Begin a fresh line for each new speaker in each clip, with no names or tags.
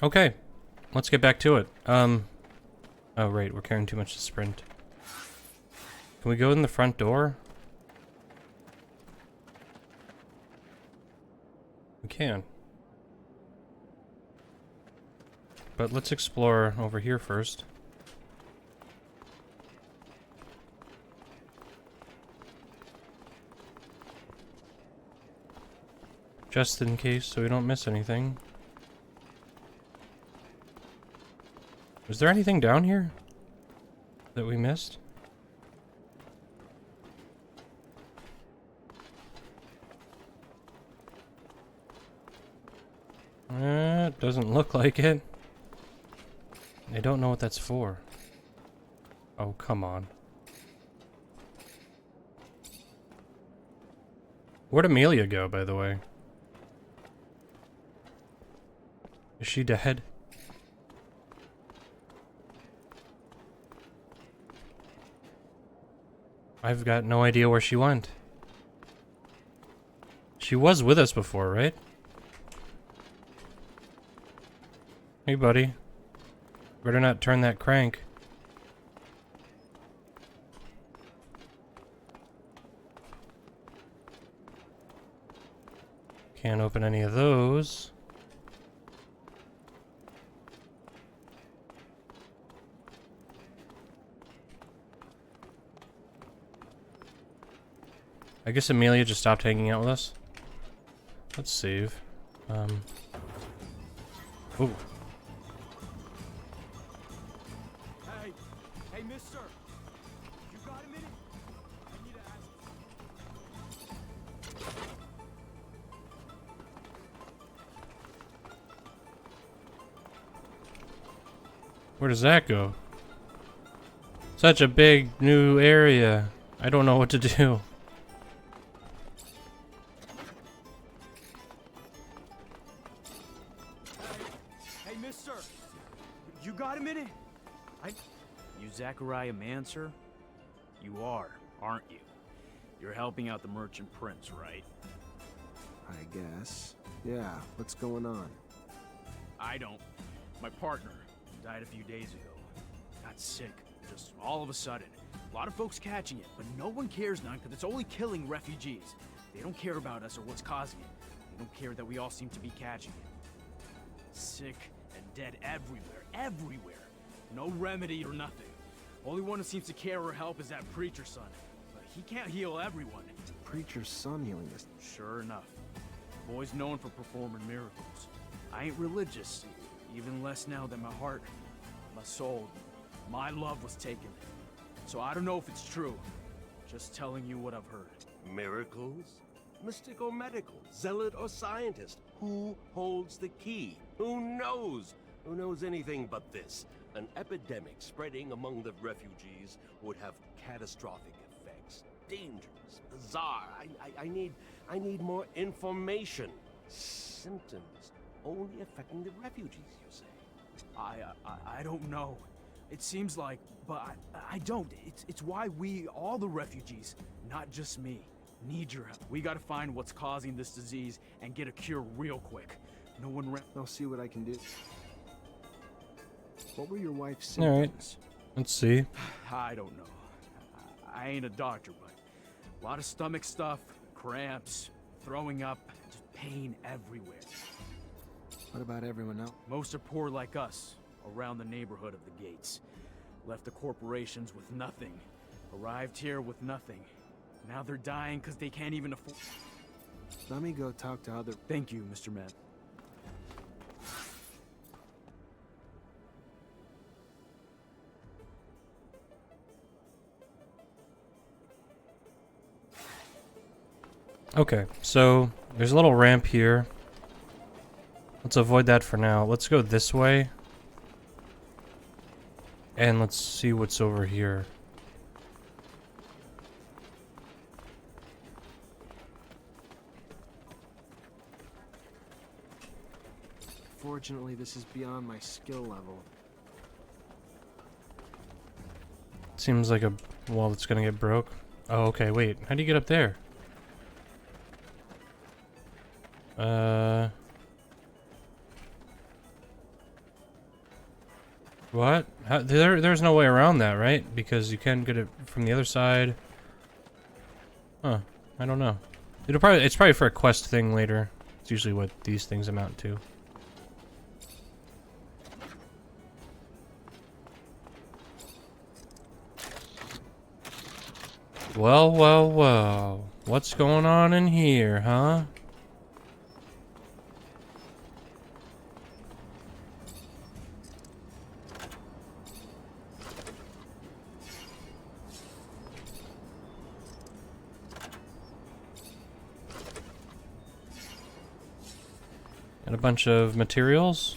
Okay, let's get back to it. Oh right, we're carrying too much to sprint. Can we go in the front door? We can. But let's explore over here first. Just in case, so we don't miss anything. Was there anything down here that we missed? Doesn't look like it. I don't know what that's for. Oh, come on. Where'd Amelia go, by the way? Is she dead? I've got no idea where she went. She was with us before, right? Hey, buddy. Better not turn that crank. Can't open any of those. I guess Amelia just stopped hanging out with us. Let's save. Ooh.
Hey, mister! You got a minute? I need to ask.
Where does that go? Such a big new area. I don't know what to do.
Hey, mister! You got a minute? You Technomancer? You are, aren't you? You're helping out the merchant prince, right?
I guess. Yeah, what's going on?
I don't. My partner died a few days ago. Got sick, just all of a sudden. A lot of folks catching it, but no one cares none because it's only killing refugees. They don't care about us or what's causing it. They don't care that we all seem to be catching it. Sick and dead everywhere, everywhere. No remedy or nothing. Only one who seems to care or help is that preacher son. But he can't heal everyone.
Preacher's son healing us.
Sure enough. Boy's known for performing miracles. I ain't religious, even less now that my heart, my soul, my love was taken. So I don't know if it's true. Just telling you what I've heard.
Miracles? Mystic or medical? Zealot or scientist? Who holds the key? Who knows? Who knows anything but this? An epidemic spreading among the refugees would have catastrophic effects. Dangerous, bizarre. I need more information. Symptoms only affecting the refugees, you say?
I don't know. It seems like, but I don't. It's why we, all the refugees, not just me, need your help. We gotta find what's causing this disease and get a cure real quick. No one
I'll see what I can do. What were your wife's
All right.
symptoms?
Let's see.
I don't know. I ain't a doctor, but a lot of stomach stuff, cramps, throwing up, just pain everywhere.
What about everyone else?
Most are poor like us, around the neighborhood of the gates. Left the corporations with nothing. Arrived here with nothing. Now they're dying because they can't even afford.
Let me go talk to other...
Thank you, Mr. Man.
Okay, so there's a little ramp here. Let's avoid that for now. Let's go this way. And let's see what's over here.
Fortunately, this is beyond my skill level.
Seems like a wall that's gonna get broke. Oh, okay, wait. How do you get up there? What? There's no way around that, right? Because you can get it from the other side. Huh. I don't know. It's probably for a quest thing later. It's usually what these things amount to. Well, well, well. What's going on in here, huh? And a bunch of materials.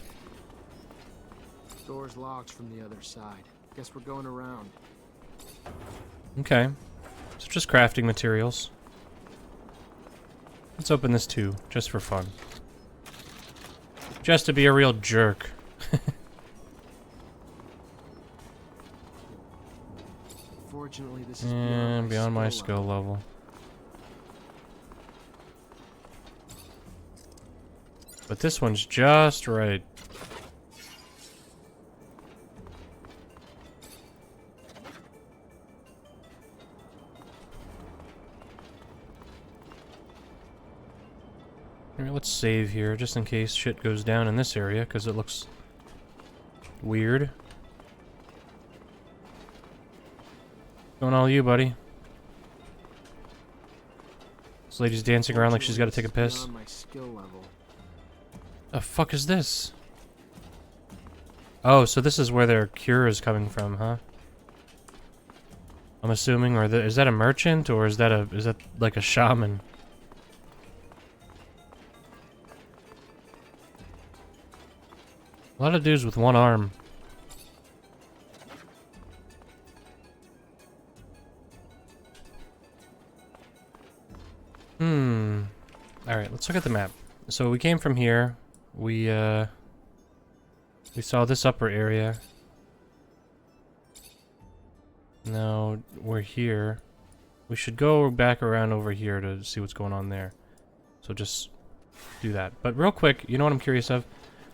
Door's locked from the other side. Guess we're going around.
Okay. So just crafting materials. Let's open this too, just for fun. Just to be a real jerk.
Fortunately, this is
beyond my skill level. But this one's just right. Alright, let's save here, just in case shit goes down in this area, because it looks weird. Going all you, buddy. This lady's dancing around like she's got to take a piss.
My skill level.
The fuck is this? Oh, so this is where their cure is coming from, huh? I'm assuming, or is that a merchant, or is that like a shaman? A lot of dudes with one arm. Alright, let's look at the map. So we came from here. We saw this upper area. Now we're here. We should go back around over here to see what's going on there. So just do that. But real quick, you know what I'm curious of?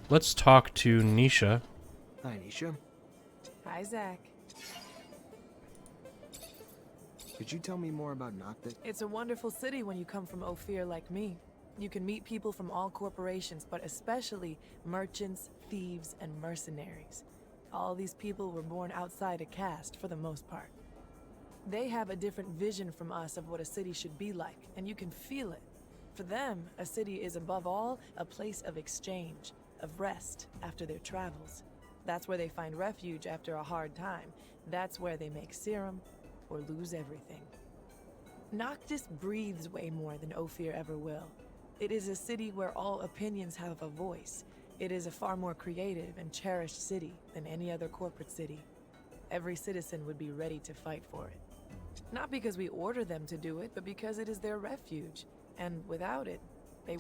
Let's talk to Nisha.
Hi, Nisha.
Hi, Zach.
Could you tell me more about Noctis?
It's a wonderful city when you come from Ophir like me. You can meet people from all corporations, but especially merchants, thieves, and mercenaries. All these people were born outside a caste for the most part. They have a different vision from us of what a city should be like, and you can feel it. For them, a city is above all a place of exchange, of rest after their travels. That's where they find refuge after a hard time. That's where they make serum or lose everything. Noctis breathes way more than Ophir ever will. It is a city where all opinions have a voice. It is a far more creative and cherished city than any other corporate city. Every citizen would be ready to fight for it. Not because we order them to do it, but because it is their refuge. And without it, they...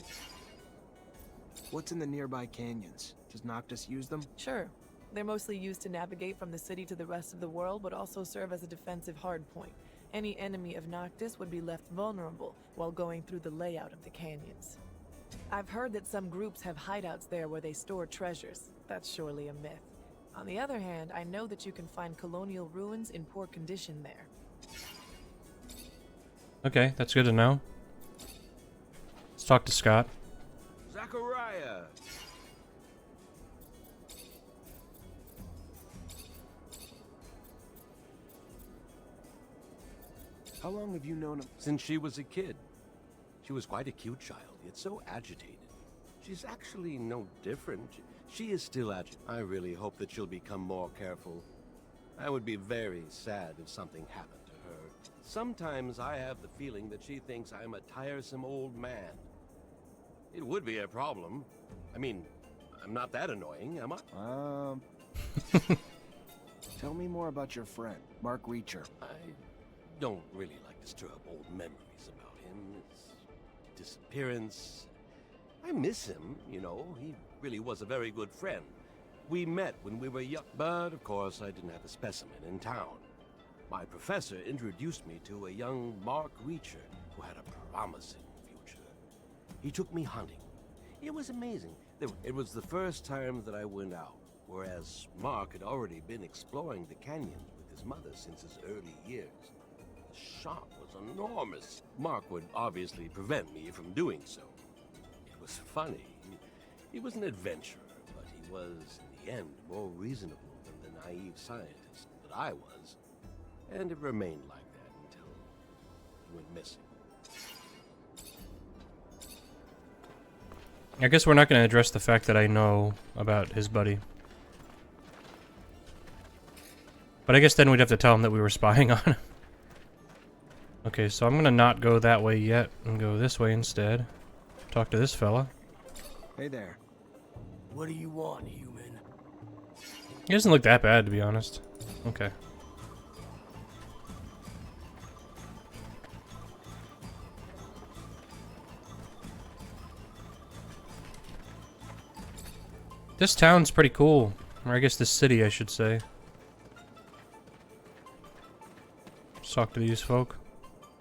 What's in the nearby canyons? Does Noctis use them?
Sure. They're mostly used to navigate from the city to the rest of the world, but also serve as a defensive hardpoint. Any enemy of Noctis would be left vulnerable while going through the layout of the canyons. I've heard that some groups have hideouts there where they store treasures. That's surely a myth. On the other hand, I know that you can find colonial ruins in poor condition there.
Okay, that's good to know. Let's talk to Scott.
Zachariah!
How long have you known him?
Since she was a kid. She was quite a cute child, yet so agitated. She's actually no different. She is still agitated. I really hope that she'll become more careful. I would be very sad if something happened to her. Sometimes I have the feeling that she thinks I'm a tiresome old man. It would be a problem. I mean, I'm not that annoying, am I?
Tell me more about your friend, Mark Reacher.
I don't really like to stir up old memories about him. His disappearance. I miss him, you know. He really was a very good friend. We met when we were young, but of course I didn't have a specimen in town. My professor introduced me to a young Mark Reacher who had a promising future. He took me hunting. It was amazing. It was the first time that I went out. whereas Mark had already been exploring the canyons with his mother since his early years. The shock was enormous. Mark would obviously prevent me from doing so. It was funny. He was an adventurer, but he was, in the end, more reasonable than the naive scientist that I was. And it remained like that until he went missing.
I guess we're not going to address the fact that I know about his buddy. But I guess then we'd have to tell him that we were spying on him. Okay, so I'm going to not go that way yet and go this way instead. Talk to this fella.
Hey there.
What do you want, human?
He doesn't look that bad, to be honest. Okay. This town's pretty cool. Or I guess this city, I should say. Let's talk to these folk.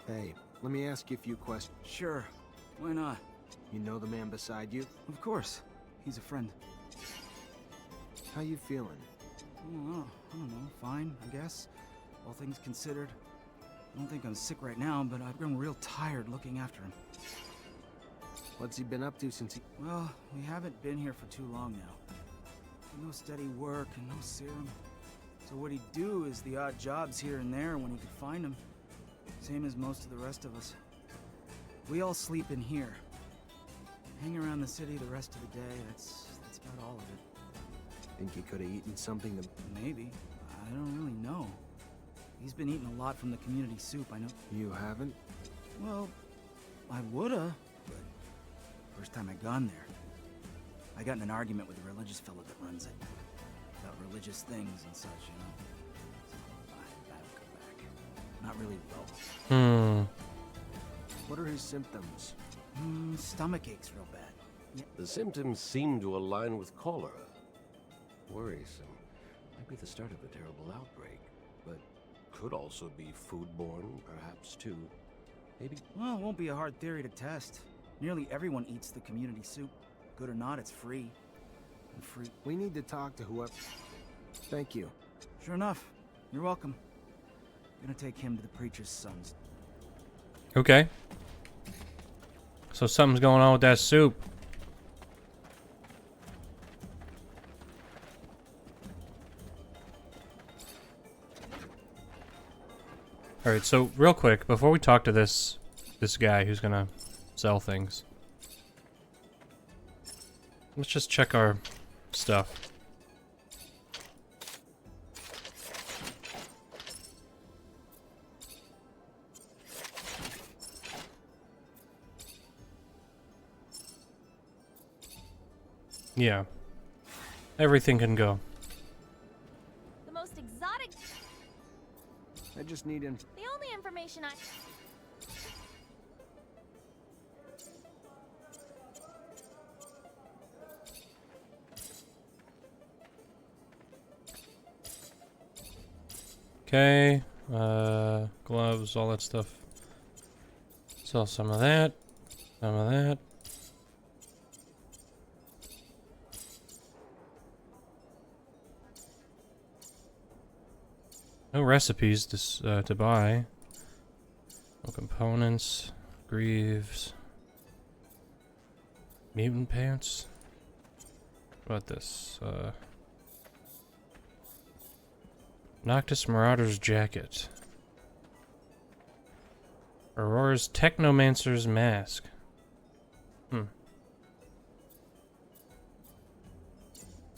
Hey, let me ask you a few questions.
Sure. Why not?
You know the man beside you?
Of course. He's a friend.
How you feeling?
I don't know. Fine, I guess. All things considered. I don't think I'm sick right now, but I've grown real tired looking after him.
What's he been up to since he...
Well, we haven't been here for too long now. No steady work and no serum. So what he'd do is the odd jobs here and there when he could find them. Same as most of the rest of us. We all sleep in here. Hang around the city the rest of the day, that's about all of it.
Think he could have eaten something that...
Maybe. I don't really know. He's been eating a lot from the community soup, I know.
You haven't?
Well, I woulda, but first time I gone there, I got in an argument with the religious fellow that runs it. About religious things and such, you know. So I don't come back. Not really well.
What are his symptoms?
Stomach aches real bad. Yeah.
The symptoms seem to align with cholera. Worrisome. Might be the start of a terrible outbreak, but could also be foodborne, perhaps too. Maybe.
Well, it won't be a hard theory to test. Nearly everyone eats the community soup. Good or not, it's free. And free.
We need to talk to whoever... Thank you.
Sure enough. You're welcome. Gonna take him to the preacher's sons.
Okay. So something's going on with that soup. Alright, so real quick, before we talk to this guy who's gonna sell things, let's just check our stuff. Yeah. Everything can go.
The most exotic.
I just need him.
The only information I.
Okay. Gloves, all that stuff. Sell some of that. Some of that. No recipes to buy. No components. Greaves. Mutant pants. What about this? Noctis Marauder's jacket. Aurora's Technomancer's mask.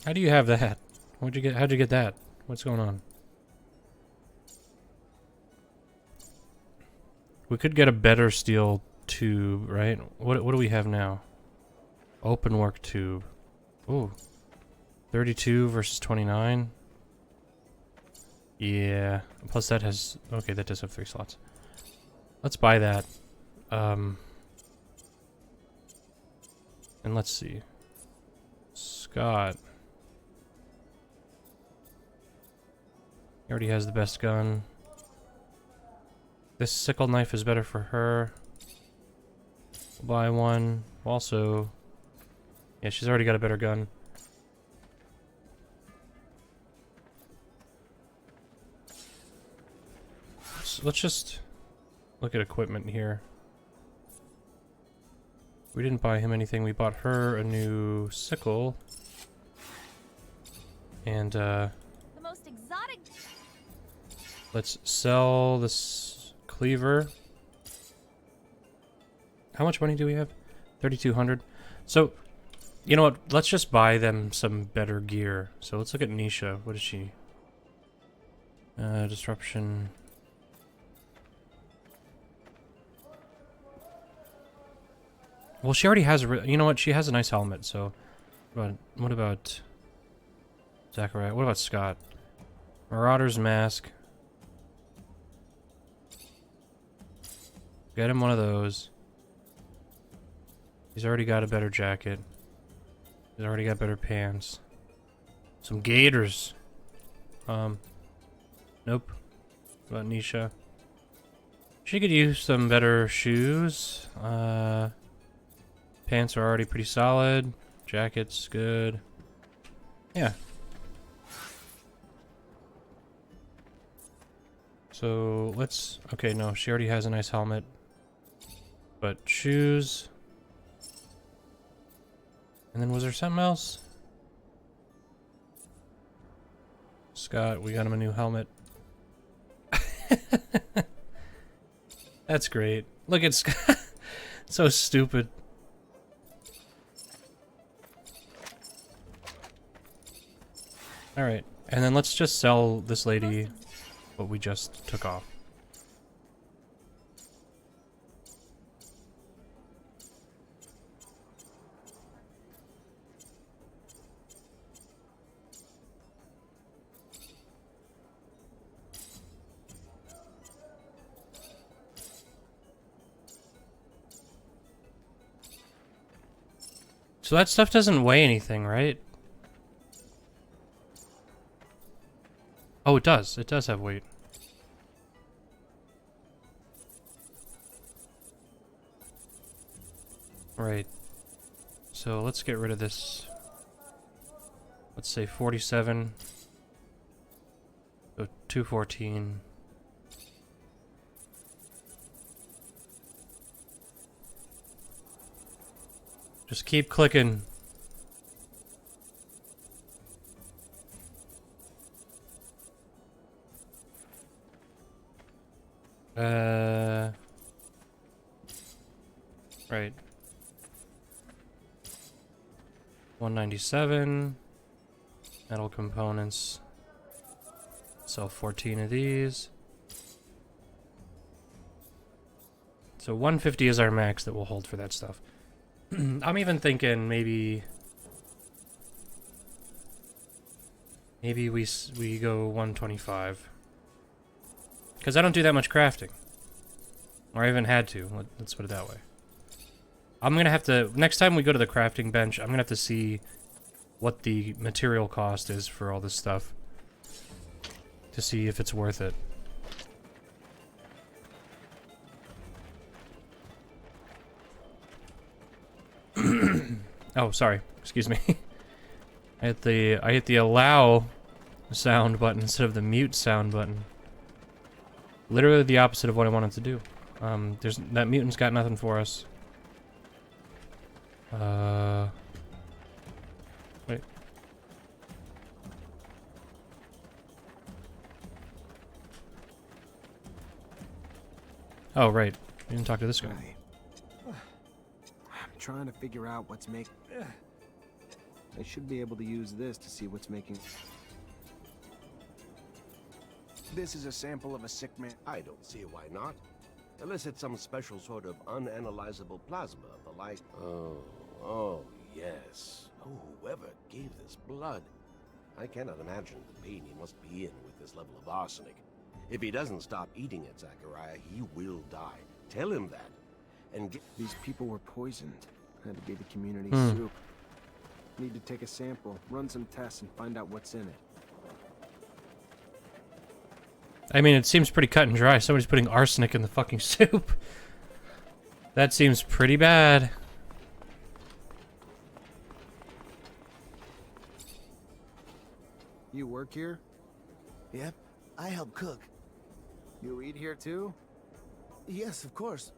How do you have that? How'd you get that? What's going on? We could get a better steel tube, right? What do we have now? Open work tube. Ooh. 32 versus 29. Yeah. Plus that has... Okay, that does have 3 slots. Let's buy that. And let's see. Scott. He already has the best gun. This sickle knife is better for her. We'll buy one. Also... Yeah, she's already got a better gun. let's just look at equipment here. We didn't buy him anything. We bought her a new sickle. And
The most exotic.
let's sell this cleaver. How much money do we have? 3,200. So, you know what? Let's just buy them some better gear. So let's look at Nisha. What is she? Disruption. Well, she already has a... You know what? She has a nice helmet, so... What about Zachariah? What about Scott? Marauder's mask. Get him one of those. He's already got a better jacket. He's already got better pants. Some gaiters. Nope. What about Nisha? She could use some better shoes. Pants are already pretty solid. Jacket's good. Yeah. So let's... Okay, no, she already has a nice helmet. But shoes... And then was there something else? Scott, we got him a new helmet. That's great. Look at Scott. So stupid. Alright, and then let's just sell this lady what we just took off. So that stuff doesn't weigh anything, right? Oh, it does. It does have weight. Right. So let's get rid of this. Let's say 47. So 214. Just keep clicking. Right. 197. Metal components. Sell 14 of these. So 150 is our max that we'll hold for that stuff. I'm even thinking maybe we go 125. Because I don't do that much crafting. Or I haven't had to. Let's put it that way. I'm going to have to... Next time we go to the crafting bench, I'm going to have to see what the material cost is for all this stuff. To see if it's worth it. Oh, sorry. Excuse me. I hit the allow sound button instead of the mute sound button. Literally the opposite of what I wanted to do. That mutant's got nothing for us. Wait. Oh, right. You didn't talk to this guy.
Right. I'm trying to figure out what's making... I should be able to use this to see what's making... This is a sample of a sick man.
I don't see why not. Unless it's some special sort of unanalyzable plasma, the like... Oh, yes. Oh, whoever gave this blood. I cannot imagine the pain he must be in with this level of arsenic. If he doesn't stop eating it, Zachariah, he will die. Tell him that. And get...
These people were poisoned. Had to be the community
Hmm.
soup. Need to take a sample, run some tests, and find out what's in it.
I mean, it seems pretty cut and dry. Somebody's putting arsenic in the fucking soup. That seems pretty bad.
You work here?
Yep, I help cook.
You eat here too?
Yes, of course.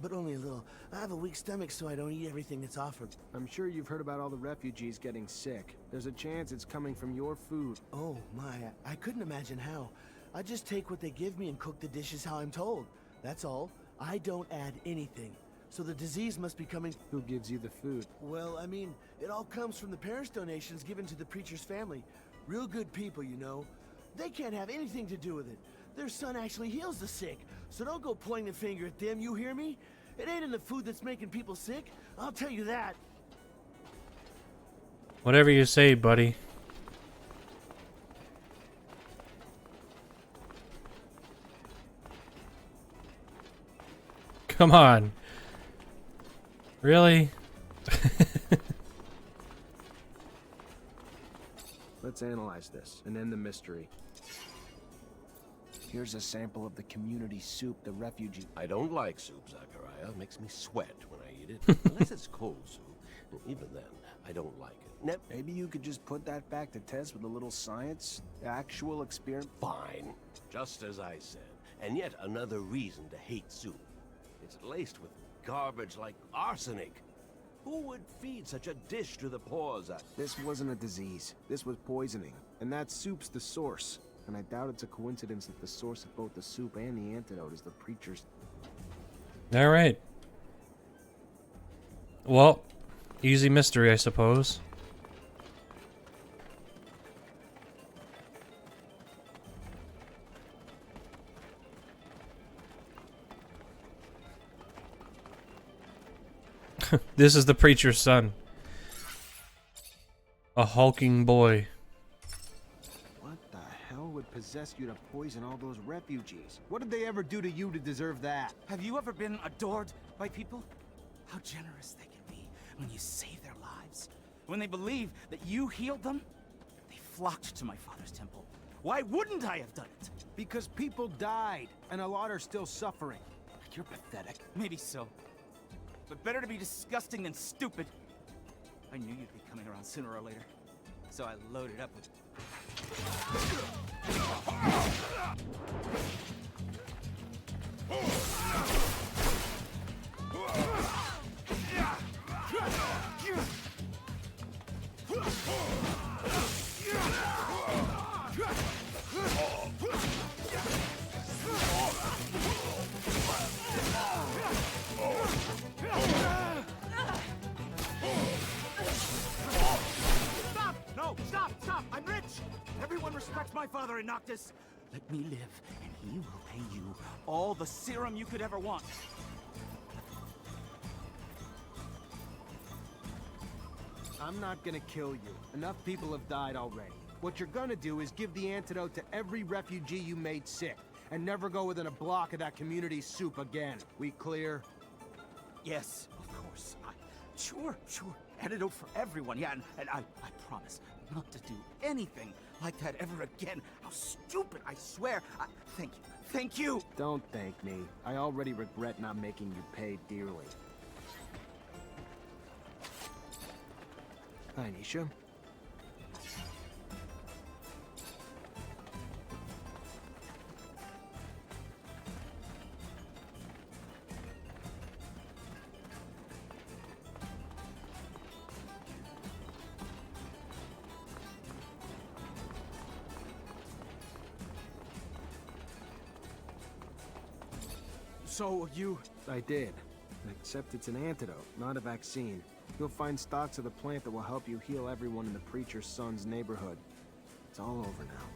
But only a little. I have a weak stomach, so I don't eat everything that's offered.
I'm sure you've heard about all the refugees getting sick. There's a chance it's coming from your food.
Oh, my. I couldn't imagine how. I just take what they give me and cook the dishes how I'm told. That's all. I don't add anything. So the disease must be coming...
Who gives you the food?
Well, I mean, it all comes from the parish donations given to the preacher's family. Real good people, you know. They can't have anything to do with it. Their son actually heals the sick. So don't go pointing the finger at them, you hear me? It ain't in the food that's making people sick. I'll tell you that.
Whatever you say, buddy. Come on. Really?
Let's analyze this and end the mystery. Here's a sample of the community soup the refugee...
I don't like soup, Zachariah. It makes me sweat when I eat it. Unless it's cold soup. And even then, I don't like it.
Maybe you could just put that back to test with a little science? Actual experiment?
Fine. Just as I said. And yet another reason to hate soup. It's laced with garbage like arsenic. Who would feed such a dish to the poor, Zach?
This wasn't a disease. This was poisoning. And that soup's the source. And I doubt it's a coincidence that the source of both the soup and the antidote is the preacher's...
Alright. Well, easy mystery, I suppose. This is the preacher's son. A hulking boy.
What the hell would possess you to poison all those refugees? What did they ever do to you to deserve that?
Have you ever been adored by people? How generous they can be when you save their lives. When they believe that you healed them, they flocked to my father's temple. Why wouldn't I have done it?
Because people died, and a lot are still suffering.
You're pathetic. Maybe so. But better to be disgusting than stupid. I knew you'd be coming around sooner or later. So I loaded up with... Stop! I'm rich! Everyone respects my father in Noctis. Let me live, and he will pay you all the serum you could ever want.
I'm not gonna kill you. Enough people have died already. What you're gonna do is give the antidote to every refugee you made sick, and never go within a block of that community soup again. We clear?
Yes, of course. Sure. Antidote for everyone, yeah, and I promise not to do anything like that ever again. How stupid, I swear. Thank you.
Don't thank me. I already regret not making you pay dearly. Hi, Nisha.
So, you...
I did. Except it's an antidote, not a vaccine. You'll find stocks of the plant that will help you heal everyone in the preacher's son's neighborhood. It's all over now.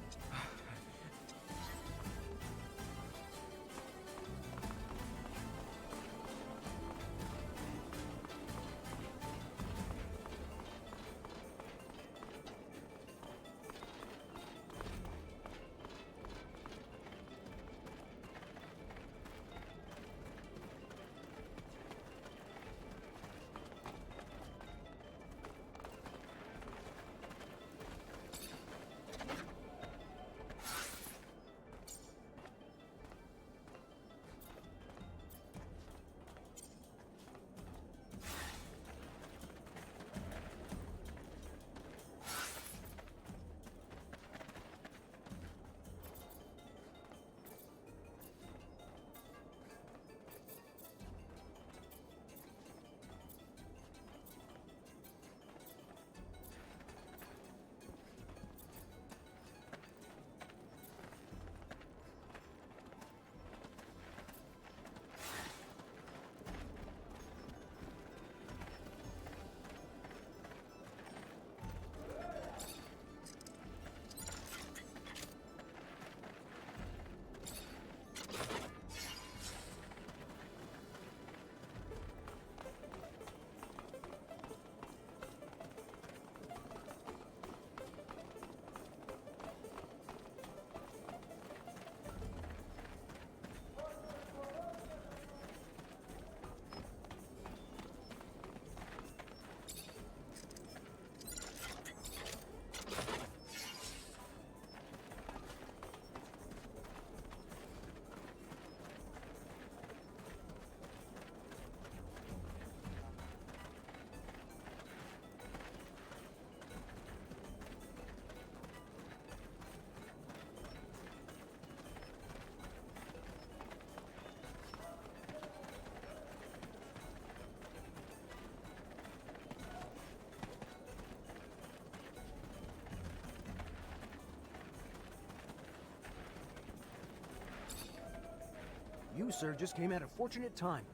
You, sir, just came at a fortunate time.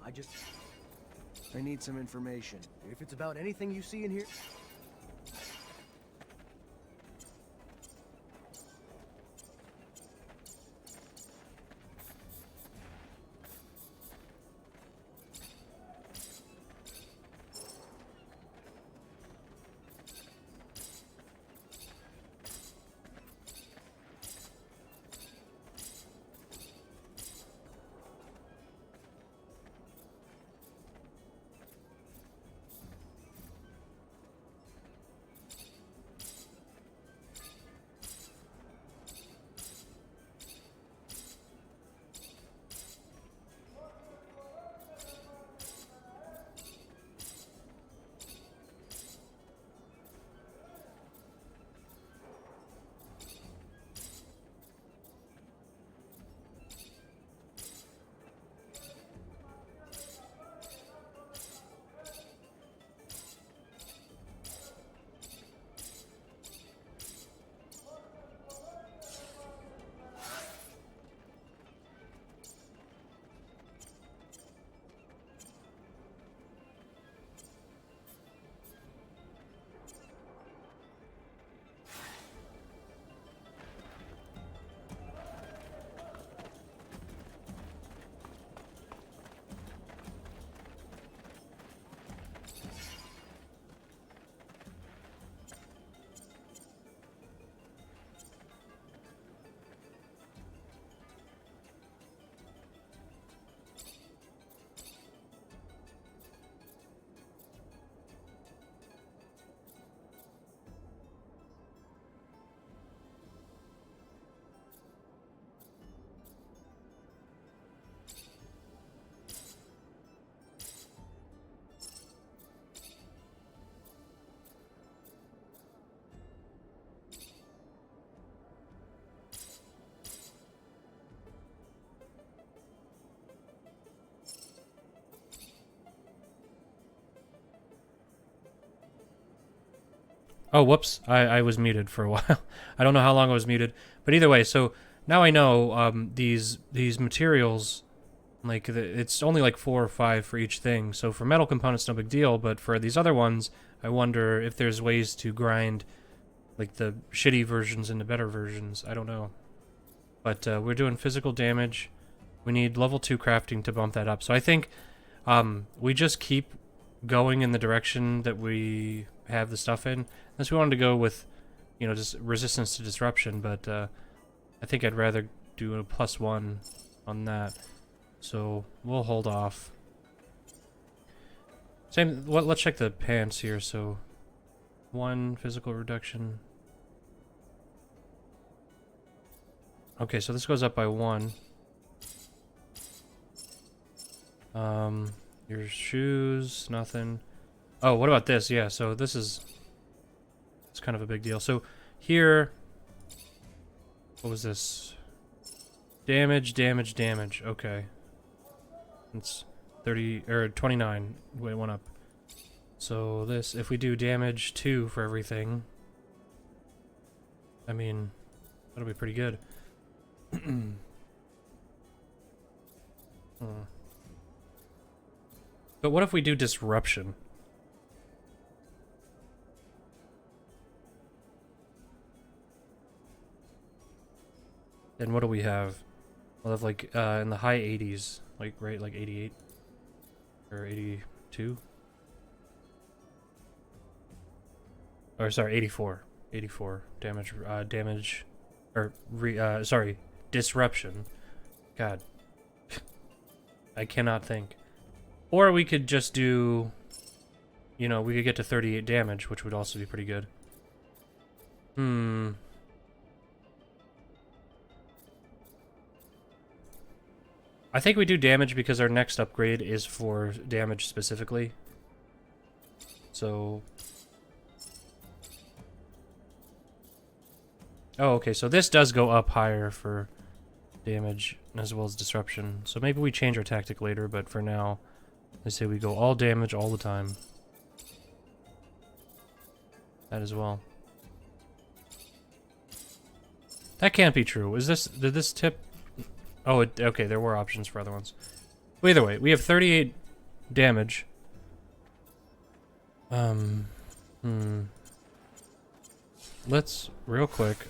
I need some information.
If it's about anything you see in here...
Oh, whoops. I was muted for a while. I don't know how long I was muted. But either way, so now I know these materials, like, it's only like 4 or 5 for each thing. So for metal components, no big deal. But for these other ones, I wonder if there's ways to grind, like, the shitty versions into better versions. I don't know. But we're doing physical damage. We need level 2 crafting to bump that up. So I think we just keep going in the direction that we have the stuff in. Unless we wanted to go with, you know, just resistance to disruption, but I think I'd rather do a +1 on that. So we'll hold off. Same. Let's check the pants here. So 1 physical reduction. Okay, so this goes up by 1. Your shoes, nothing. Oh, what about this? Yeah, so this is... it's kind of a big deal. So here... what was this? Damage, damage, damage. Okay. It's 30... or 29. It went up. So this, if we do damage 2 for everything... I mean, that'll be pretty good. But what if we do disruption? Then what do we have? We'll have like in the high 80s, like right, like 88 or 82. Or sorry, 84. 84 damage. Damage, or sorry, disruption. God, I cannot think. Or we could just do, you know, we could get to 38 damage, which would also be pretty good. I think we do damage because our next upgrade is for damage specifically. So... oh, okay, so this does go up higher for damage as well as disruption. So maybe we change our tactic later, but for now... they say we go all damage all the time. That as well. That can't be true. Is this... did this tip... Oh, okay, there were options for other ones. Well, either way, we have 38 damage. Let's, real quick,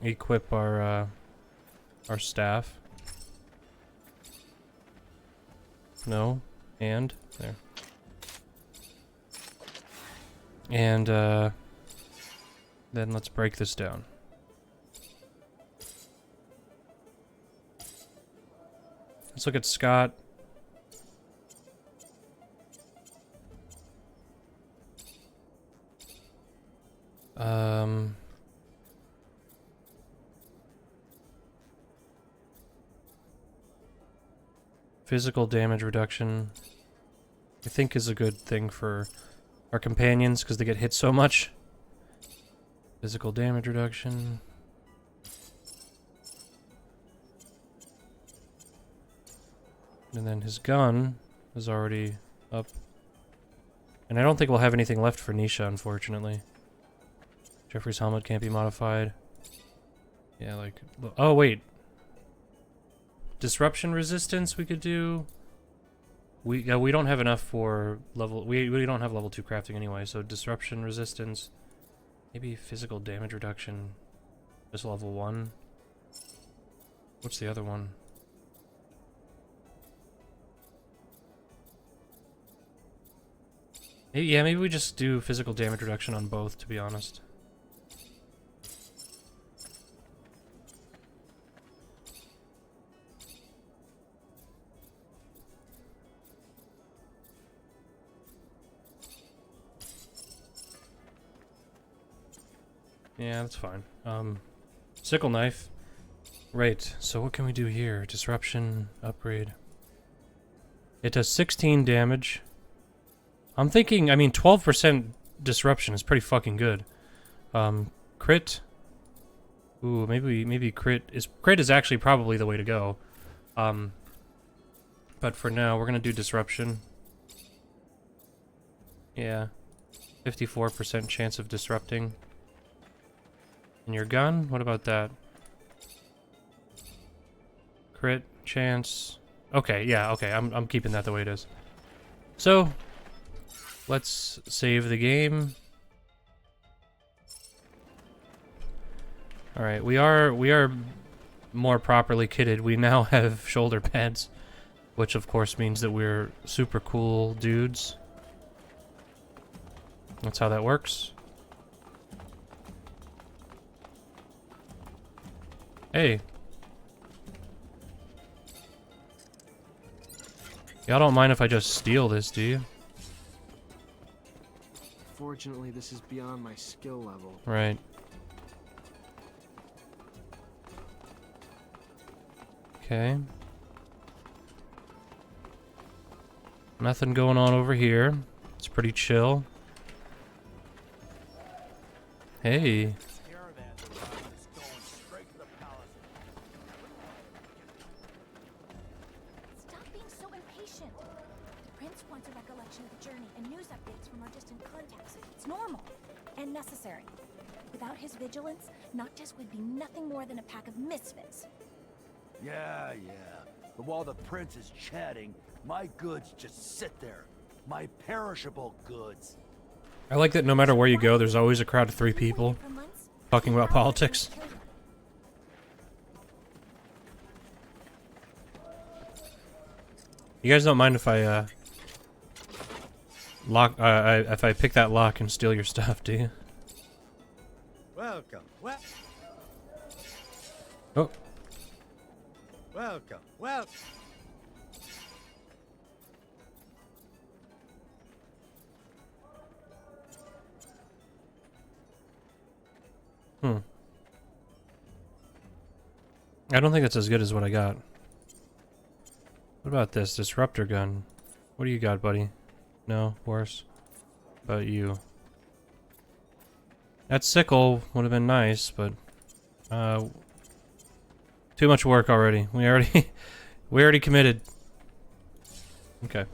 equip our staff. No. And, there. And, then let's break this down. Let's look at Scott. Physical damage reduction, I think, is a good thing for our companions because they get hit so much. Physical damage reduction. And then his gun is already up. And I don't think we'll have anything left for Nisha, unfortunately. Jeffrey's helmet can't be modified. Yeah, like... Oh, wait. Disruption resistance we could do. We don't have enough for level... We don't have level 2 crafting anyway, so disruption resistance. Maybe physical damage reduction. Just level 1. What's the other one? Maybe, yeah, maybe we just do physical damage reduction on both, to be honest. Yeah, that's fine. Sickle knife. Right, so what can we do here? Disruption, upgrade. It does 16 damage. I'm thinking, I mean, 12% disruption is pretty fucking good. Crit. Ooh, maybe crit is actually probably the way to go. But for now, we're gonna do disruption. Yeah. 54% chance of disrupting. And your gun? What about that? Crit chance. Okay, yeah, okay. I'm keeping that the way it is. So, let's save the game. All right, we are more properly kitted. We now have shoulder pads, which of course means that we're super cool dudes. That's how that works. Hey. Y'all don't mind if I just steal this, do you?
Fortunately, this is beyond my skill level.
Right. Okay. Nothing going on over here. It's pretty chill. Hey.
Stop being so impatient. Prince wants a recollection of the journey and news updates from our distant contacts. It's normal and necessary. Without his vigilance, Noctis would be nothing more than a pack of misfits.
Yeah. But while the prince is chatting, my goods just sit there. My perishable goods.
I like that no matter where you go, there's always a crowd of 3 people talking about politics. You guys don't mind if I if I pick that lock and steal your stuff, do you?
Welcome.
Oh.
Welcome.
I don't think that's as good as what I got. What about this disruptor gun? What do you got, buddy? No, worse. What about you? That sickle would have been nice, but too much work already. We already committed. Okay.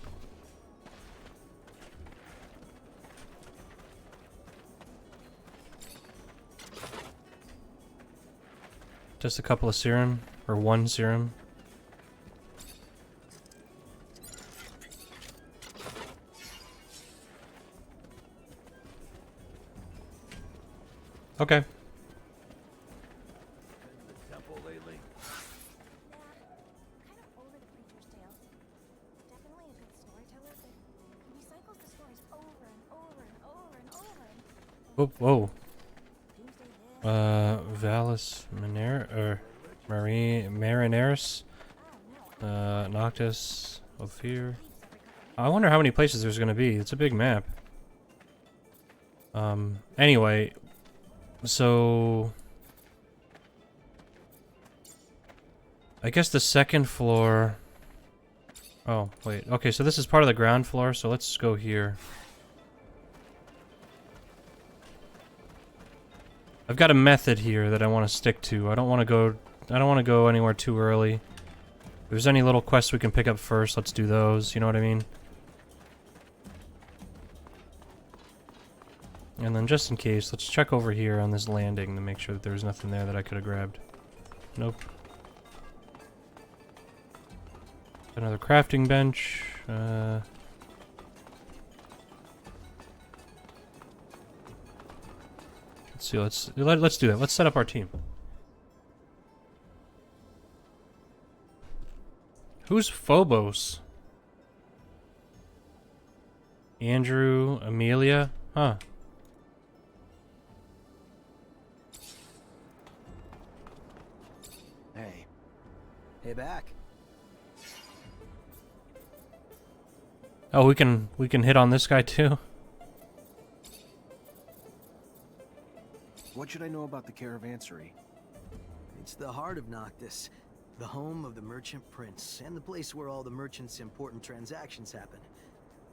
Just a couple of serum. Or 1 serum. Okay.
Been to the temple lately?
Nah, kind of over the preacher's tale. Definitely a good storyteller, but he recycles the stories over and over and over and over and
Oh, whoa.
Doomsday this,
Valus Marineris,
oh no,
Noctis, Ophir. I wonder how many places there's gonna be. It's a big map. Anyway, so I guess the second floor. Oh, wait. Okay, so this is part of the ground floor, so let's go here. I've got a method here that I want to stick to. I don't want to go anywhere too early. If there's any little quests we can pick up first, let's do those, you know what I mean? And then just in case, let's check over here on this landing to make sure that there's nothing there that I could have grabbed. Nope. Another crafting bench. Let's see. Let's do that. Let's set up our team. Who's Phobos? Andrew, Amelia, huh?
Hey, back.
Oh, we can hit on this guy too.
What should I know about the Caravanserai?
It's the heart of Noctis, the home of the Merchant Prince, and the place where all the merchants' important transactions happen.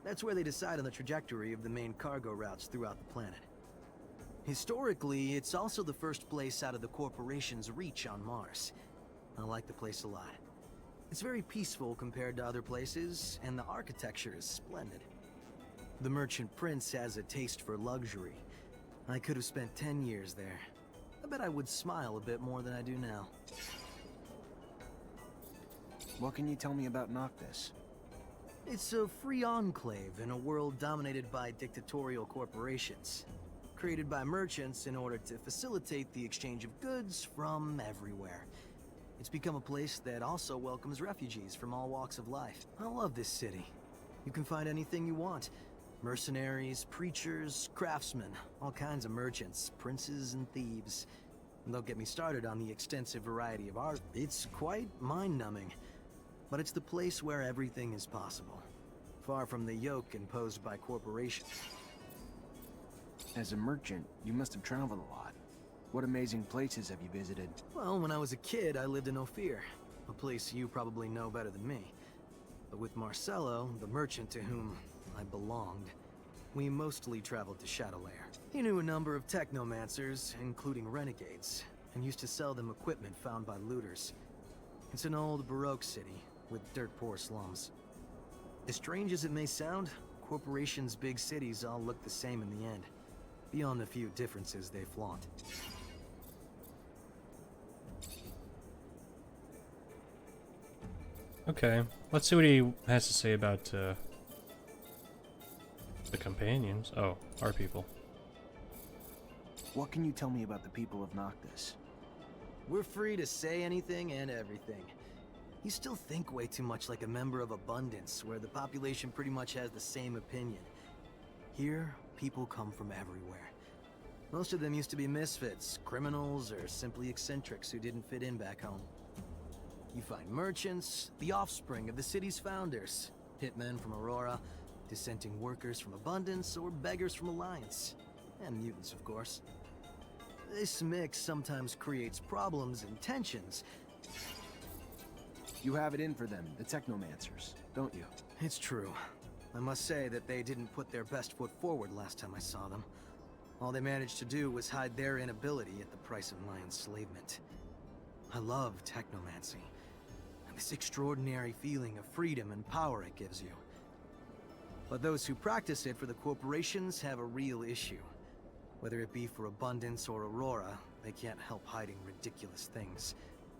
That's where they decide on the trajectory of the main cargo routes throughout the planet. Historically, it's also the first place out of the corporation's reach on Mars. I like the place a lot. It's very peaceful compared to other places, and the architecture is splendid. The Merchant Prince has a taste for luxury. I could have spent 10 years there. I bet I would smile a bit more than I do now.
What can you tell me about Noctis?
It's a free enclave in a world dominated by dictatorial corporations, created by merchants in order to facilitate the exchange of goods from everywhere. It's become a place that also welcomes refugees from all walks of life. I love this city. You can find anything you want. Mercenaries, preachers, craftsmen, all kinds of merchants, princes and thieves. And don't get me started on the extensive variety of art. It's quite mind-numbing. But it's the place where everything is possible. Far from the yoke imposed by corporations.
As a merchant, you must have traveled a lot. What amazing places have you visited?
Well, when I was a kid, I lived in Ophir, a place you probably know better than me. But with Marcello, the merchant to whom I belonged, we mostly traveled to Shadowlair. He knew a number of Technomancers, including renegades, and used to sell them equipment found by looters. It's an old Baroque city, with dirt-poor slums. As strange as it may sound, corporations' big cities all look the same in the end, beyond the few differences they flaunt.
Okay, let's see what he has to say about the companions. Oh, our people.
What can you tell me about the people of Noctis?
We're free to say anything and everything. You still think way too much like a member of Abundance, where the population pretty much has the same opinion. Here, people come from everywhere. Most of them used to be misfits, criminals, or simply eccentrics who didn't fit in back home. You find merchants, the offspring of the city's founders, hitmen from Aurora, dissenting workers from Abundance, or beggars from Alliance. And mutants, of course. This mix sometimes creates problems and tensions.
You have it in for them, the Technomancers, don't you?
It's true. I must say that they didn't put their best foot forward last time I saw them. All they managed to do was hide their inability at the price of my enslavement. I love Technomancy, and this extraordinary feeling of freedom and power it gives you. But those who practice it for the corporations have a real issue. Whether it be for Abundance or Aurora, they can't help hiding ridiculous things.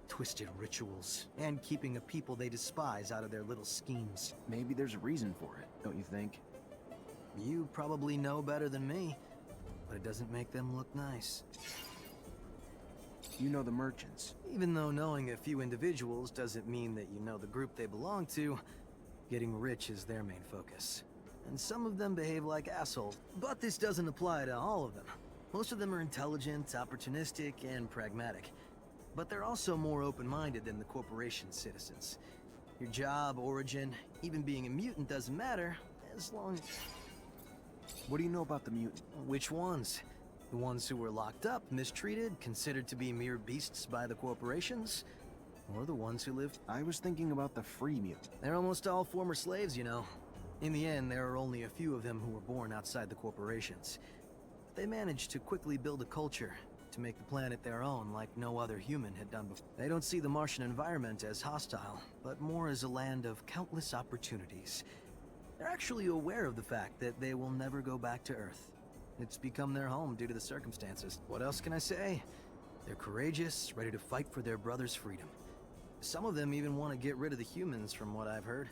Twisted rituals, and keeping a people they despise out of their little schemes.
Maybe there's a reason for it, don't you think?
You probably know better than me, but it doesn't make them look nice.
You know the merchants.
Even though knowing a few individuals doesn't mean that you know the group they belong to, getting rich is their main focus. And some of them behave like assholes, but this doesn't apply to all of them. Most of them are intelligent, opportunistic, and pragmatic. But they're also more open-minded than the corporation citizens. Your job, origin, even being a mutant doesn't matter, as long as...
What do you know about the mutant?
Which ones? The ones who were locked up, mistreated, considered to be mere beasts by the corporations? Or the ones who live...
I was thinking about the free mutant.
They're almost all former slaves, you know. In the end, there are only a few of them who were born outside the corporations. They managed to quickly build a culture, to make the planet their own like no other human had done before. They don't see the Martian environment as hostile, but more as a land of countless opportunities. They're actually aware of the fact that they will never go back to Earth. It's become their home due to the circumstances. What else can I say? They're courageous, ready to fight for their brother's freedom. Some of them even want to get rid of the humans from what I've heard,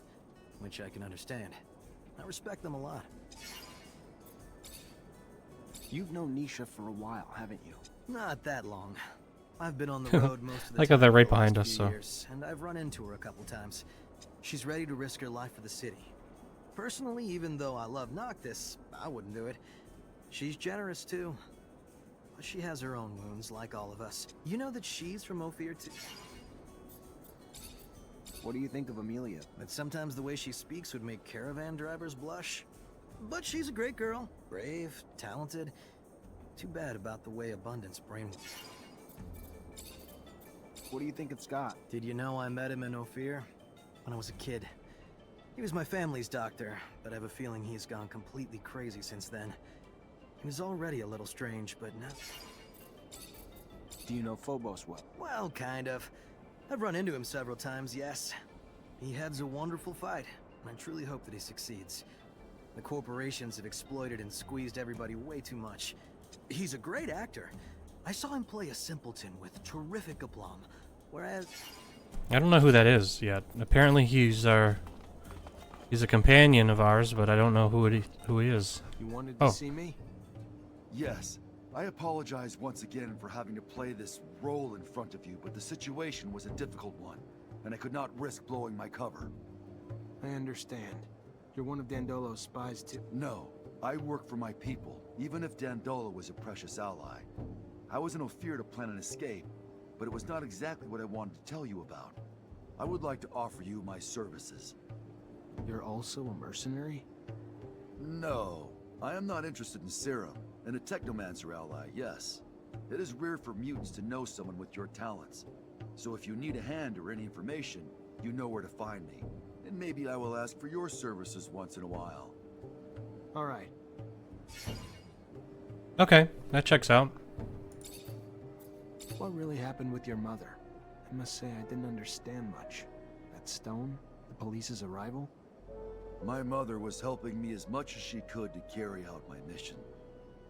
which I can understand. I respect them a lot.
You've known Nisha for a while, haven't you?
Not that long. I've been on the road most of the
I got
time
that right
for the last
behind us,
few
so.
years, and I've run into her a couple times. She's ready to risk her life for the city. Personally, even though I love Noctis, I wouldn't do it. She's generous too. But she has her own wounds, like all of us. You know that she's from Ophir too?
What do you think of Amelia?
But sometimes the way she speaks would make caravan drivers blush. But she's a great girl. Brave, talented. Too bad about the way Abundance brainwashed.
What do you think of Scott?
Did you know I met him in Ophir? When I was a kid. He was my family's doctor, but I have a feeling he's gone completely crazy since then. He was already a little strange, but now...
Do you know Phobos well?
Well, kind of. I've run into him several times, yes. He heads a wonderful fight, and I truly hope that he succeeds. The corporations have exploited and squeezed everybody way too much. He's a great actor. I saw him play a simpleton with terrific aplomb, whereas...
I don't know who that is yet. Apparently he's a companion of ours, but I don't know who he is.
You wanted to
Oh.
see me?
Yes. I apologize once again for having to play this role in front of you, but the situation was a difficult one, and I could not risk blowing my cover.
I understand. You're one of Dandolo's spies too.
No, I work for my people, even if Dandolo was a precious ally. I was in Ophir to plan an escape, but it was not exactly what I wanted to tell you about. I would like to offer you my services.
You're also a mercenary?
No, I am not interested in serum, and a Technomancer ally, yes. It is rare for mutants to know someone with your talents. So if you need a hand or any information, you know where to find me. And maybe I will ask for your services once in a while.
All right.
Okay, that checks out.
What really happened with your mother? I must say I didn't understand much. That stone? The police's arrival?
My mother was helping me as much as she could to carry out my mission.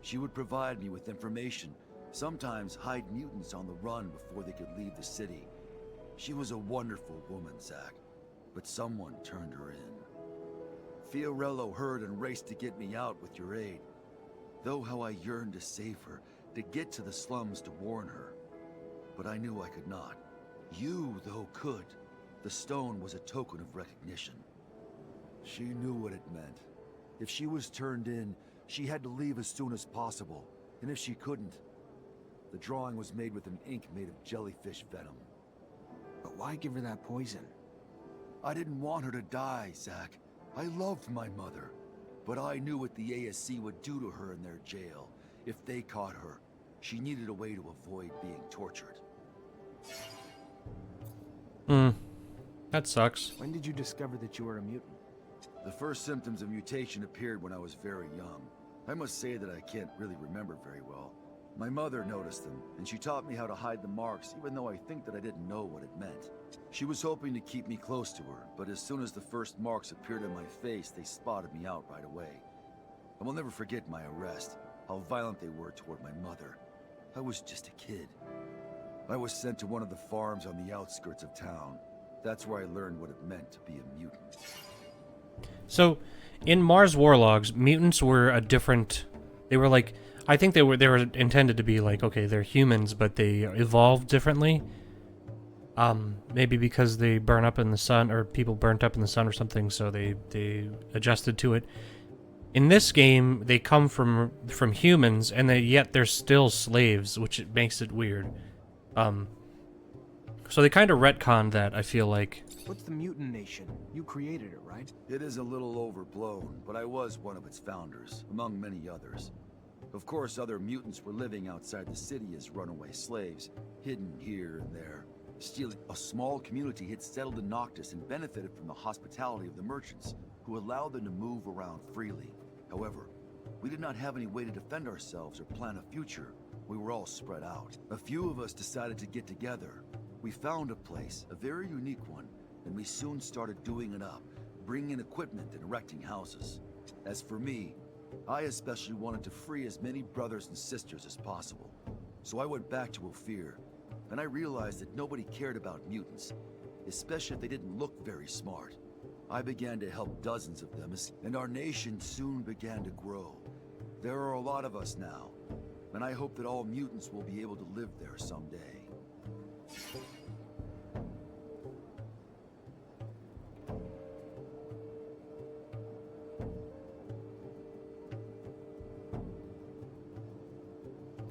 She would provide me with information, sometimes hide mutants on the run before they could leave the city. She was a wonderful woman, Zack, but someone turned her in. Fiorello heard and raced to get me out with your aid. Though how I yearned to save her, to get to the slums to warn her. But I knew I could not. You, though, could. The stone was a token of recognition. She knew what it meant. If she was turned in, she had to leave as soon as possible. And if she couldn't, the drawing was made with an ink made of jellyfish venom.
But why give her that poison?
I didn't want her to die, Zack. I loved my mother. But I knew what the ASC would do to her in their jail. If they caught her, she needed a way to avoid being tortured.
That sucks.
When did you discover that you were a mutant?
The first symptoms of mutation appeared when I was very young. I must say that I can't really remember very well. My mother noticed them, and she taught me how to hide the marks, even though I think that I didn't know what it meant. She was hoping to keep me close to her, but as soon as the first marks appeared on my face, they spotted me out right away. I will never forget my arrest, how violent they were toward my mother. I was just a kid. I was sent to one of the farms on the outskirts of town. That's where I learned what it meant to be a mutant.
So, in Mars War Logs, mutants were a different... They were like... I think they were intended to be like, okay, they're humans, but they evolved differently. Maybe because they burn up in the sun, or people burnt up in the sun or something, so they adjusted to it. In this game, they come from humans, and yet they're still slaves, which makes it weird. So they kind of retconned that, I feel like.
What's the Mutant Nation? You created it, right?
It is a little overblown, but I was one of its founders, among many others. Of course, other mutants were living outside the city as runaway slaves, hidden here and there. Still, a small community had settled in Noctis and benefited from the hospitality of the merchants, who allowed them to move around freely. However, we did not have any way to defend ourselves or plan a future. We were all spread out. A few of us decided to get together. We found a place, a very unique one, and we soon started doing it up, bringing in equipment and erecting houses. As for me, I especially wanted to free as many brothers and sisters as possible. So I went back to Ophir, and I realized that nobody cared about mutants, especially if they didn't look very smart. I began to help dozens of them, and our nation soon began to grow. There are a lot of us now, and I hope that all mutants will be able to live there someday.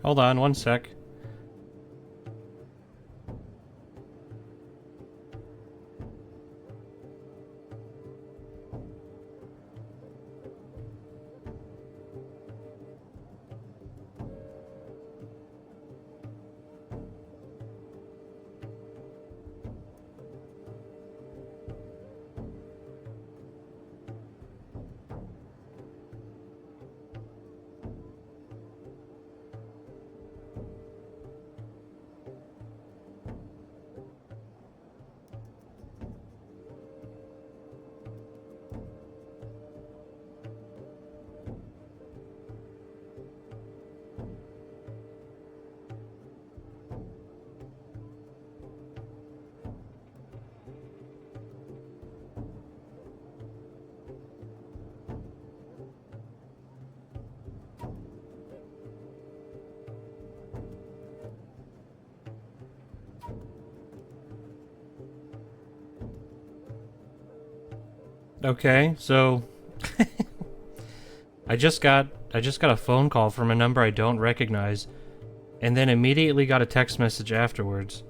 Hold on, one sec. Okay, so I just got a phone call from a number I don't recognize, and then immediately got a text message afterwards.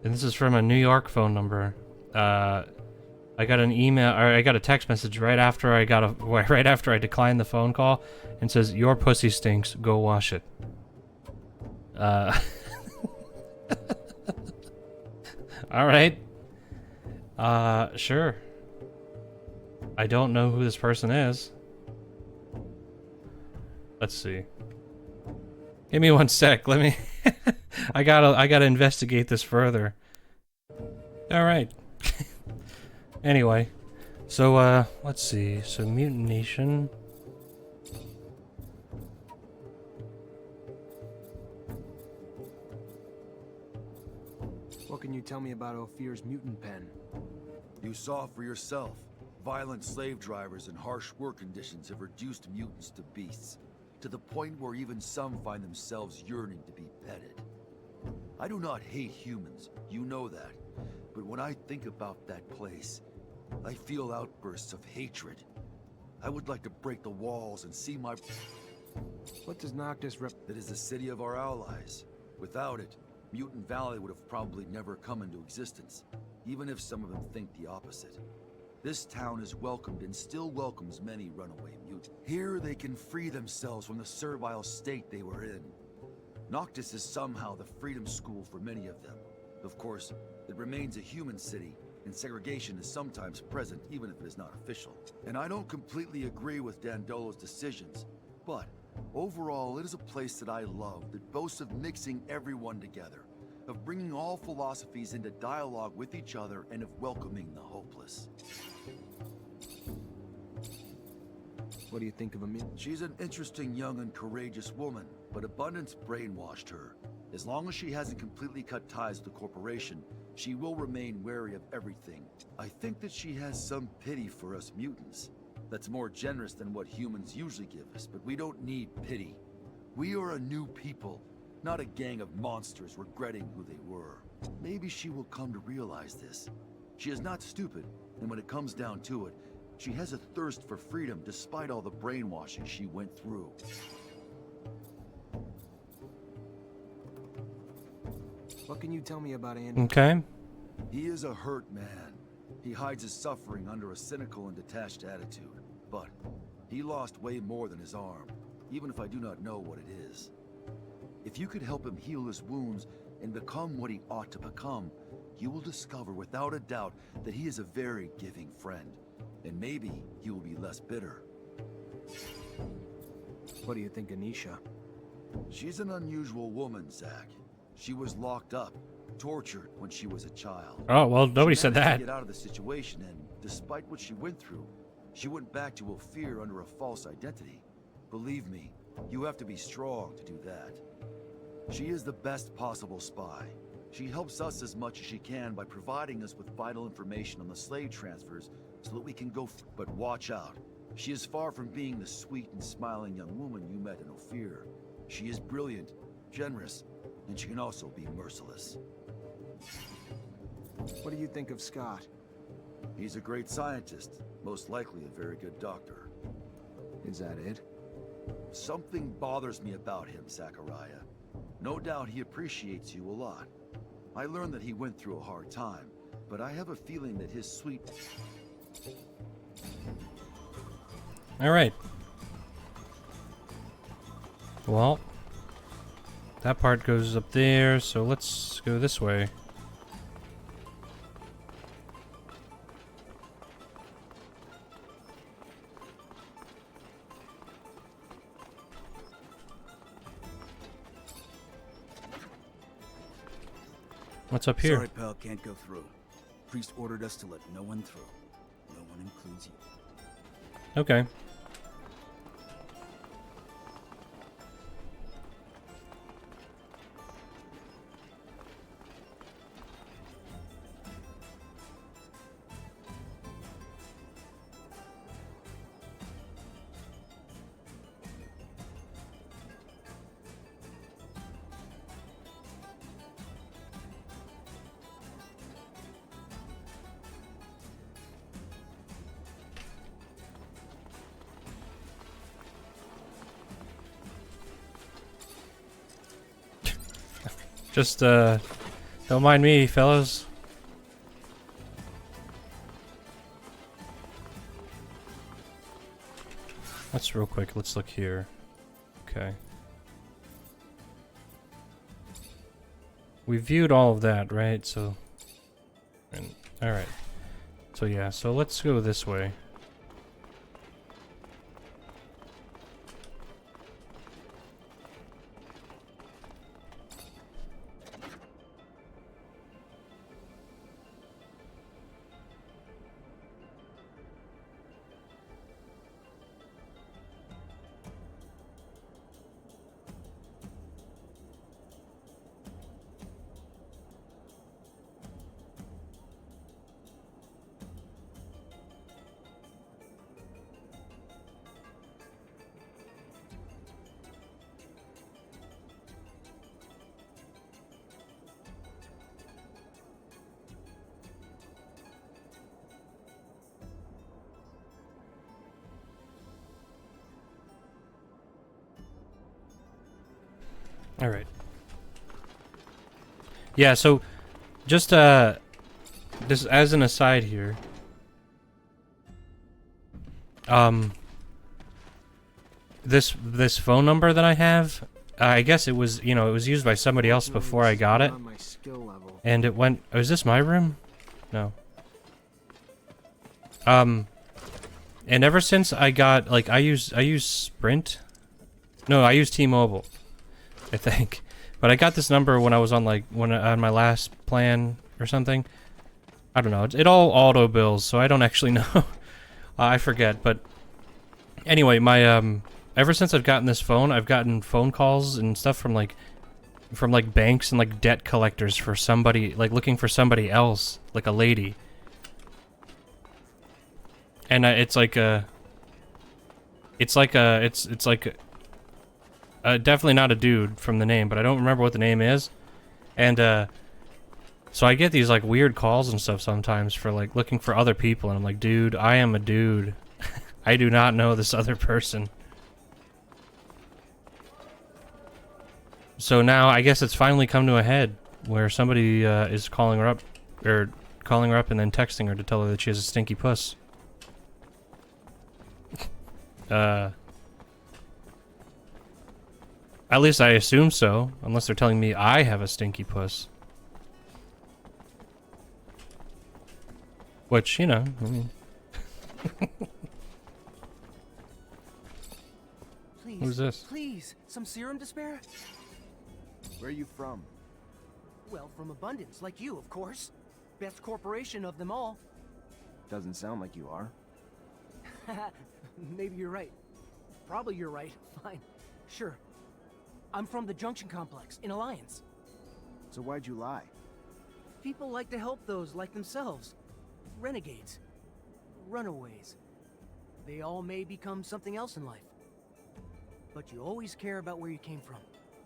And this is from a New York phone number. I got an email, or I got a text message right after I declined the phone call, and says, "Your pussy stinks. Go wash it." All right. Sure. I don't know who this person is. Let's see. Give me one sec. Let me. I gotta investigate this further. All right. Anyway, so let's see. So Mutant Nation.
What can you tell me about Ophir's mutant pen?
You saw for yourself. Violent slave drivers and harsh work conditions have reduced mutants to beasts, to the point where even some find themselves yearning to be petted. I do not hate humans, you know that, but when I think about that place, I feel outbursts of hatred. I would like to break the walls and see my...
What does Noctis rep...
It is the city of our allies. Without it, Mutant Valley would have probably never come into existence, even if some of them think the opposite. This town is welcomed and still welcomes many runaway mutants. Here they can free themselves from the servile state they were in. Noctis is somehow the freedom school for many of them. Of course, it remains a human city, and segregation is sometimes present even if it is not official. And I don't completely agree with Dandolo's decisions, but overall it is a place that I love that boasts of mixing everyone together, of bringing all philosophies into dialogue with each other, and of welcoming the hopeless.
What do you think of a mutant?
She's an interesting young and courageous woman, but abundance brainwashed her. As long as she hasn't completely cut ties with the corporation, she will remain wary of everything. I think that she has some pity for us mutants. That's more generous than what humans usually give us, but we don't need pity. We are a new people, not a gang of monsters regretting who they were. Maybe she will come to realize this. She is not stupid, and when it comes down to it, she has a thirst for freedom despite all the brainwashing she went through.
What can you tell me about Andy?
Okay.
He is a hurt man. He hides his suffering under a cynical and detached attitude. But he lost way more than his arm, even if I do not know what it is. If you could help him heal his wounds and become what he ought to become, you will discover without a doubt that he is a very giving friend. And maybe he will be less bitter.
What do you think of Nisha?
She's an unusual woman, Zach. She was locked up, tortured when she was a child.
Oh, well, nobody
She
said
managed
that.
to get out of the situation, and despite what she went through, she went back to Ophir under a false identity. Believe me, you have to be strong to do that. She is the best possible spy. She helps us as much as she can by providing us with vital information on the slave transfers so that we can go but watch out. She is far from being the sweet and smiling young woman you met in Ophir. She is brilliant, generous, and she can also be merciless.
What do you think of Scott?
He's a great scientist, most likely a very good doctor.
Is that it?
Something bothers me about him, Zachariah. No doubt he appreciates you a lot. I learned that he went through a hard time, but I have a feeling that his sweet...
Alright. Well, that part goes up there, so let's go this way. What's up here?
Sorry, pal, can't go through. Priest ordered us to let no one through. No one includes you.
Okay. Just, don't mind me, fellas. Let's real quick, let's look here. Okay. We viewed all of that, right? So, alright. So yeah, so let's go this way. Alright. Yeah, so just this as an aside here. This phone number that I have, I guess it was, you know, it was used by somebody else before I got it.
On my skill level.
And it went, oh, is this my room? No. And ever since I got, like, I use Sprint. No, I use T-Mobile, I think. But I got this number when I was on, like, on my last plan or something. I don't know. It all auto bills, so I don't actually know. I forget, but anyway, my ever since I've gotten this phone, I've gotten phone calls and stuff from, like, from like banks and like debt collectors for somebody, like looking for somebody else, like a lady. And it's like definitely not a dude from the name, but I don't remember what the name is. And so I get these like weird calls and stuff sometimes for like looking for other people, and I'm like, dude, I am a dude. I do not know this other person. So now I guess it's finally come to a head where somebody is calling her up, or calling her up and then texting her to tell her that she has a stinky puss. At least I assume so, unless they're telling me I have a stinky puss. Which, you know, I mean...
Please,
Who's this?
Please, some serum to spare?
Where are you from?
Well, from Abundance, like you, of course. Best corporation of them all.
Doesn't sound like you are.
Maybe you're right. Probably you're right. Fine. Sure. I'm from the Junction Complex, in Alliance.
So why'd you lie?
People like to help those like themselves. Renegades. Runaways. They all may become something else in life. But you always care about where you came from.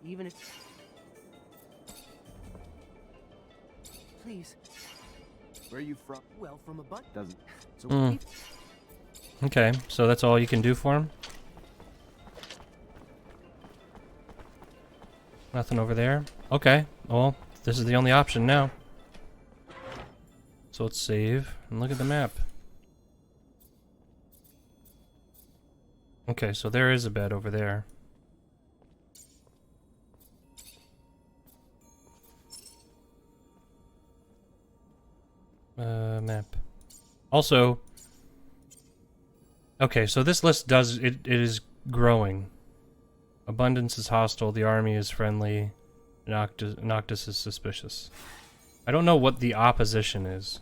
Even if... Please.
Where are you from?
Well, from Abundance.
Doesn't. So
Okay, so that's all you can do for him? Nothing over there? Okay, well, this is the only option now. So let's save and look at the map. Okay, so there is a bed over there. Map. Also, okay, so this list does, it is growing. Abundance is hostile, the army is friendly, Noctis is suspicious. I don't know what the opposition is.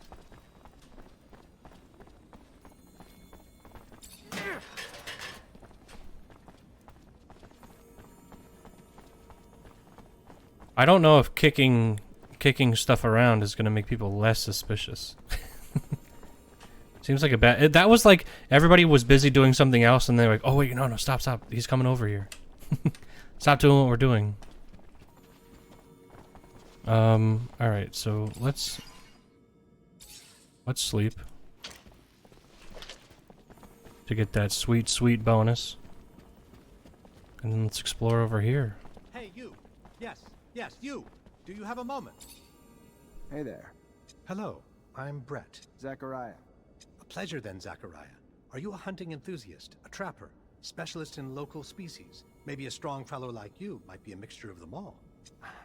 I don't know if kicking stuff around is gonna make people less suspicious. Seems like a bad... That was like, everybody was busy doing something else, and they're like, oh wait, no, stop, he's coming over here. Stop doing what we're doing. Alright, so let's sleep. To get that sweet, sweet bonus. And then let's explore over here.
Hey, you! Yes, you! Do you have a moment?
Hey there.
Hello, I'm Brett.
Zachariah.
A pleasure then, Zachariah. Are you a hunting enthusiast, a trapper, specialist in local species? Maybe a strong fellow like you might be a mixture of them all.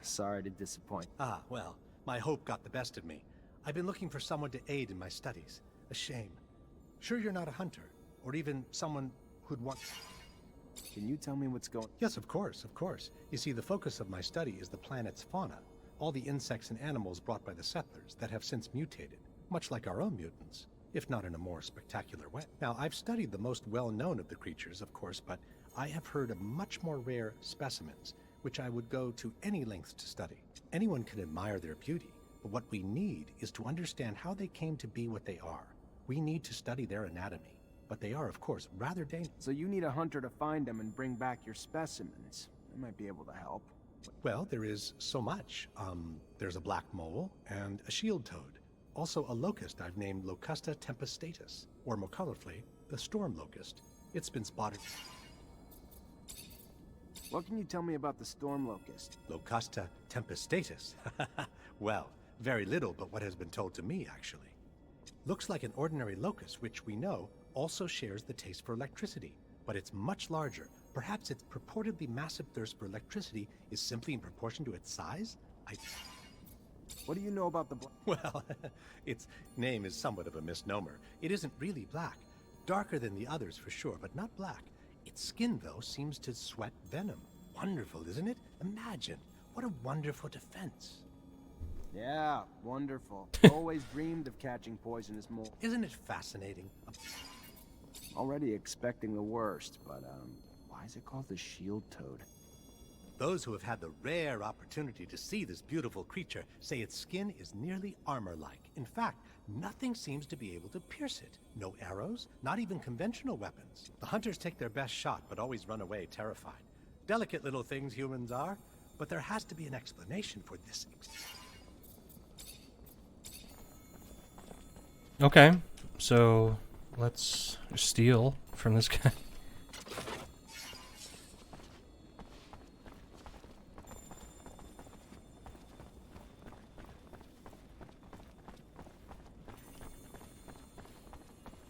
Sorry to disappoint.
Ah, well, my hope got the best of me. I've been looking for someone to aid in my studies. A shame. Sure you're not a hunter, or even someone who'd want...
Can you tell me what's going...
Yes, of course, of course. You see, the focus of my study is the planet's fauna. All the insects and animals brought by the settlers that have since mutated, much like our own mutants, if not in a more spectacular way. Now, I've studied the most well-known of the creatures, of course, but I have heard of much more rare specimens, which I would go to any lengths to study. Anyone can admire their beauty, but what we need is to understand how they came to be what they are. We need to study their anatomy. But they are, of course, rather dangerous.
So you need a hunter to find them and bring back your specimens. I might be able to help.
Well, there is so much. There's a black mole and a shield toad. Also a locust I've named Locusta tempestatus, or more colorfully, the storm locust. It's been spotted.
What can you tell me about the storm locust?
Locusta tempestatus? Well, very little but what has been told to me, actually. Looks like an ordinary locust, which we know also shares the taste for electricity, but it's much larger. Perhaps its purportedly massive thirst for electricity is simply in proportion to its size?
What do you know about the
Well, its name is somewhat of a misnomer. It isn't really black. Darker than the others for sure, but not black. Its skin, though, seems to sweat venom. Wonderful, isn't it? Imagine. What a wonderful defense.
Yeah, wonderful. Always dreamed of catching poisonous mold.
Isn't it fascinating?
Already expecting the worst, but, why is it called the shield toad?
Those who have had the rare opportunity to see this beautiful creature say its skin is nearly armor-like. In fact, nothing seems to be able to pierce it. No arrows, not even conventional weapons. The hunters take their best shot, but always run away terrified. Delicate little things humans are, but there has to be an explanation for this.
Okay, so let's steal from this guy.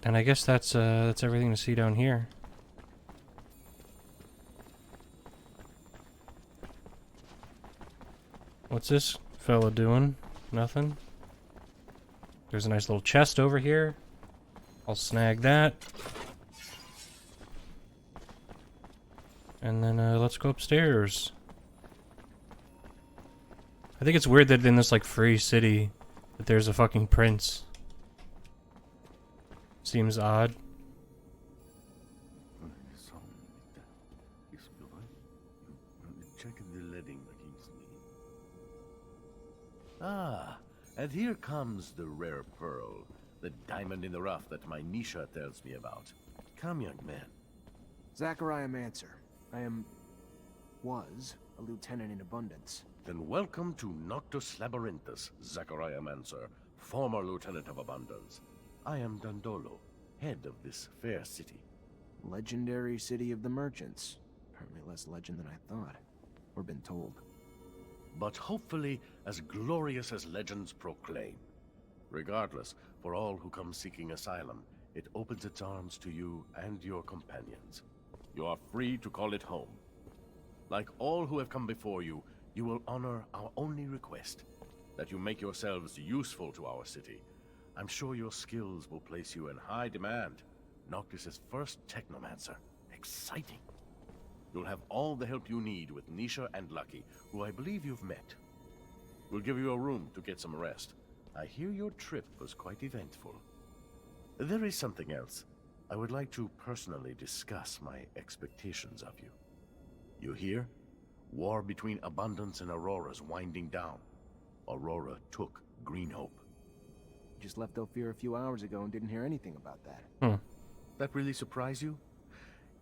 And I guess that's everything to see down here. What's this fella doing? Nothing. There's a nice little chest over here. I'll snag that. And then let's go upstairs. I think it's weird that in this like free city that there's a fucking prince. Seems odd.
Ah, and here comes the rare pearl, the diamond in the rough that my Nisha tells me about. Come, young man.
Zachariah Mancer. was a lieutenant in Abundance.
Then welcome to Noctus Labyrinthus, Zachariah Mancer, former lieutenant of Abundance. I am Dandolo, head of this fair city.
Legendary city of the merchants. Apparently less legend than I thought, or been told.
But hopefully as glorious as legends proclaim. Regardless, for all who come seeking asylum, it opens its arms to you and your companions. You are free to call it home. Like all who have come before you, you will honor our only request, that you make yourselves useful to our city. I'm sure your skills will place you in high demand. Noctis' first Technomancer. Exciting. You'll have all the help you need with Nisha and Lucky, who I believe you've met. We'll give you a room to get some rest. I hear your trip was quite eventful. There is something else. I would like to personally discuss my expectations of you. You hear? War between Abundance and Aurora's winding down. Aurora took Green Hope.
Just left Ophir a few hours ago and didn't hear anything about that.
That really surprise you?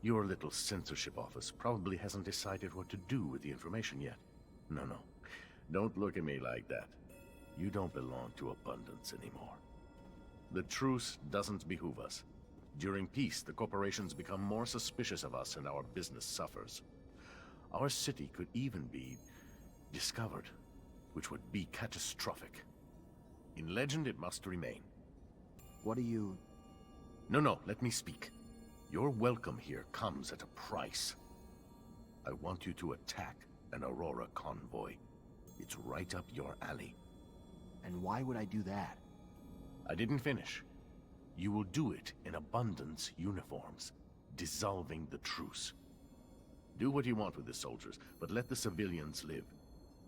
Your little censorship office probably hasn't decided what to do with the information yet. No. Don't look at me like that. You don't belong to Abundance anymore. The truce doesn't behoove us. During peace, the corporations become more suspicious of us and our business suffers. Our city could even be discovered, which would be catastrophic. In legend, it must remain.
What do you...
No, let me speak. Your welcome here comes at a price. I want you to attack an Aurora convoy. It's right up your alley.
And why would I do that?
I didn't finish. You will do it in Abundance uniforms, dissolving the truce. Do what you want with the soldiers, but let the civilians live.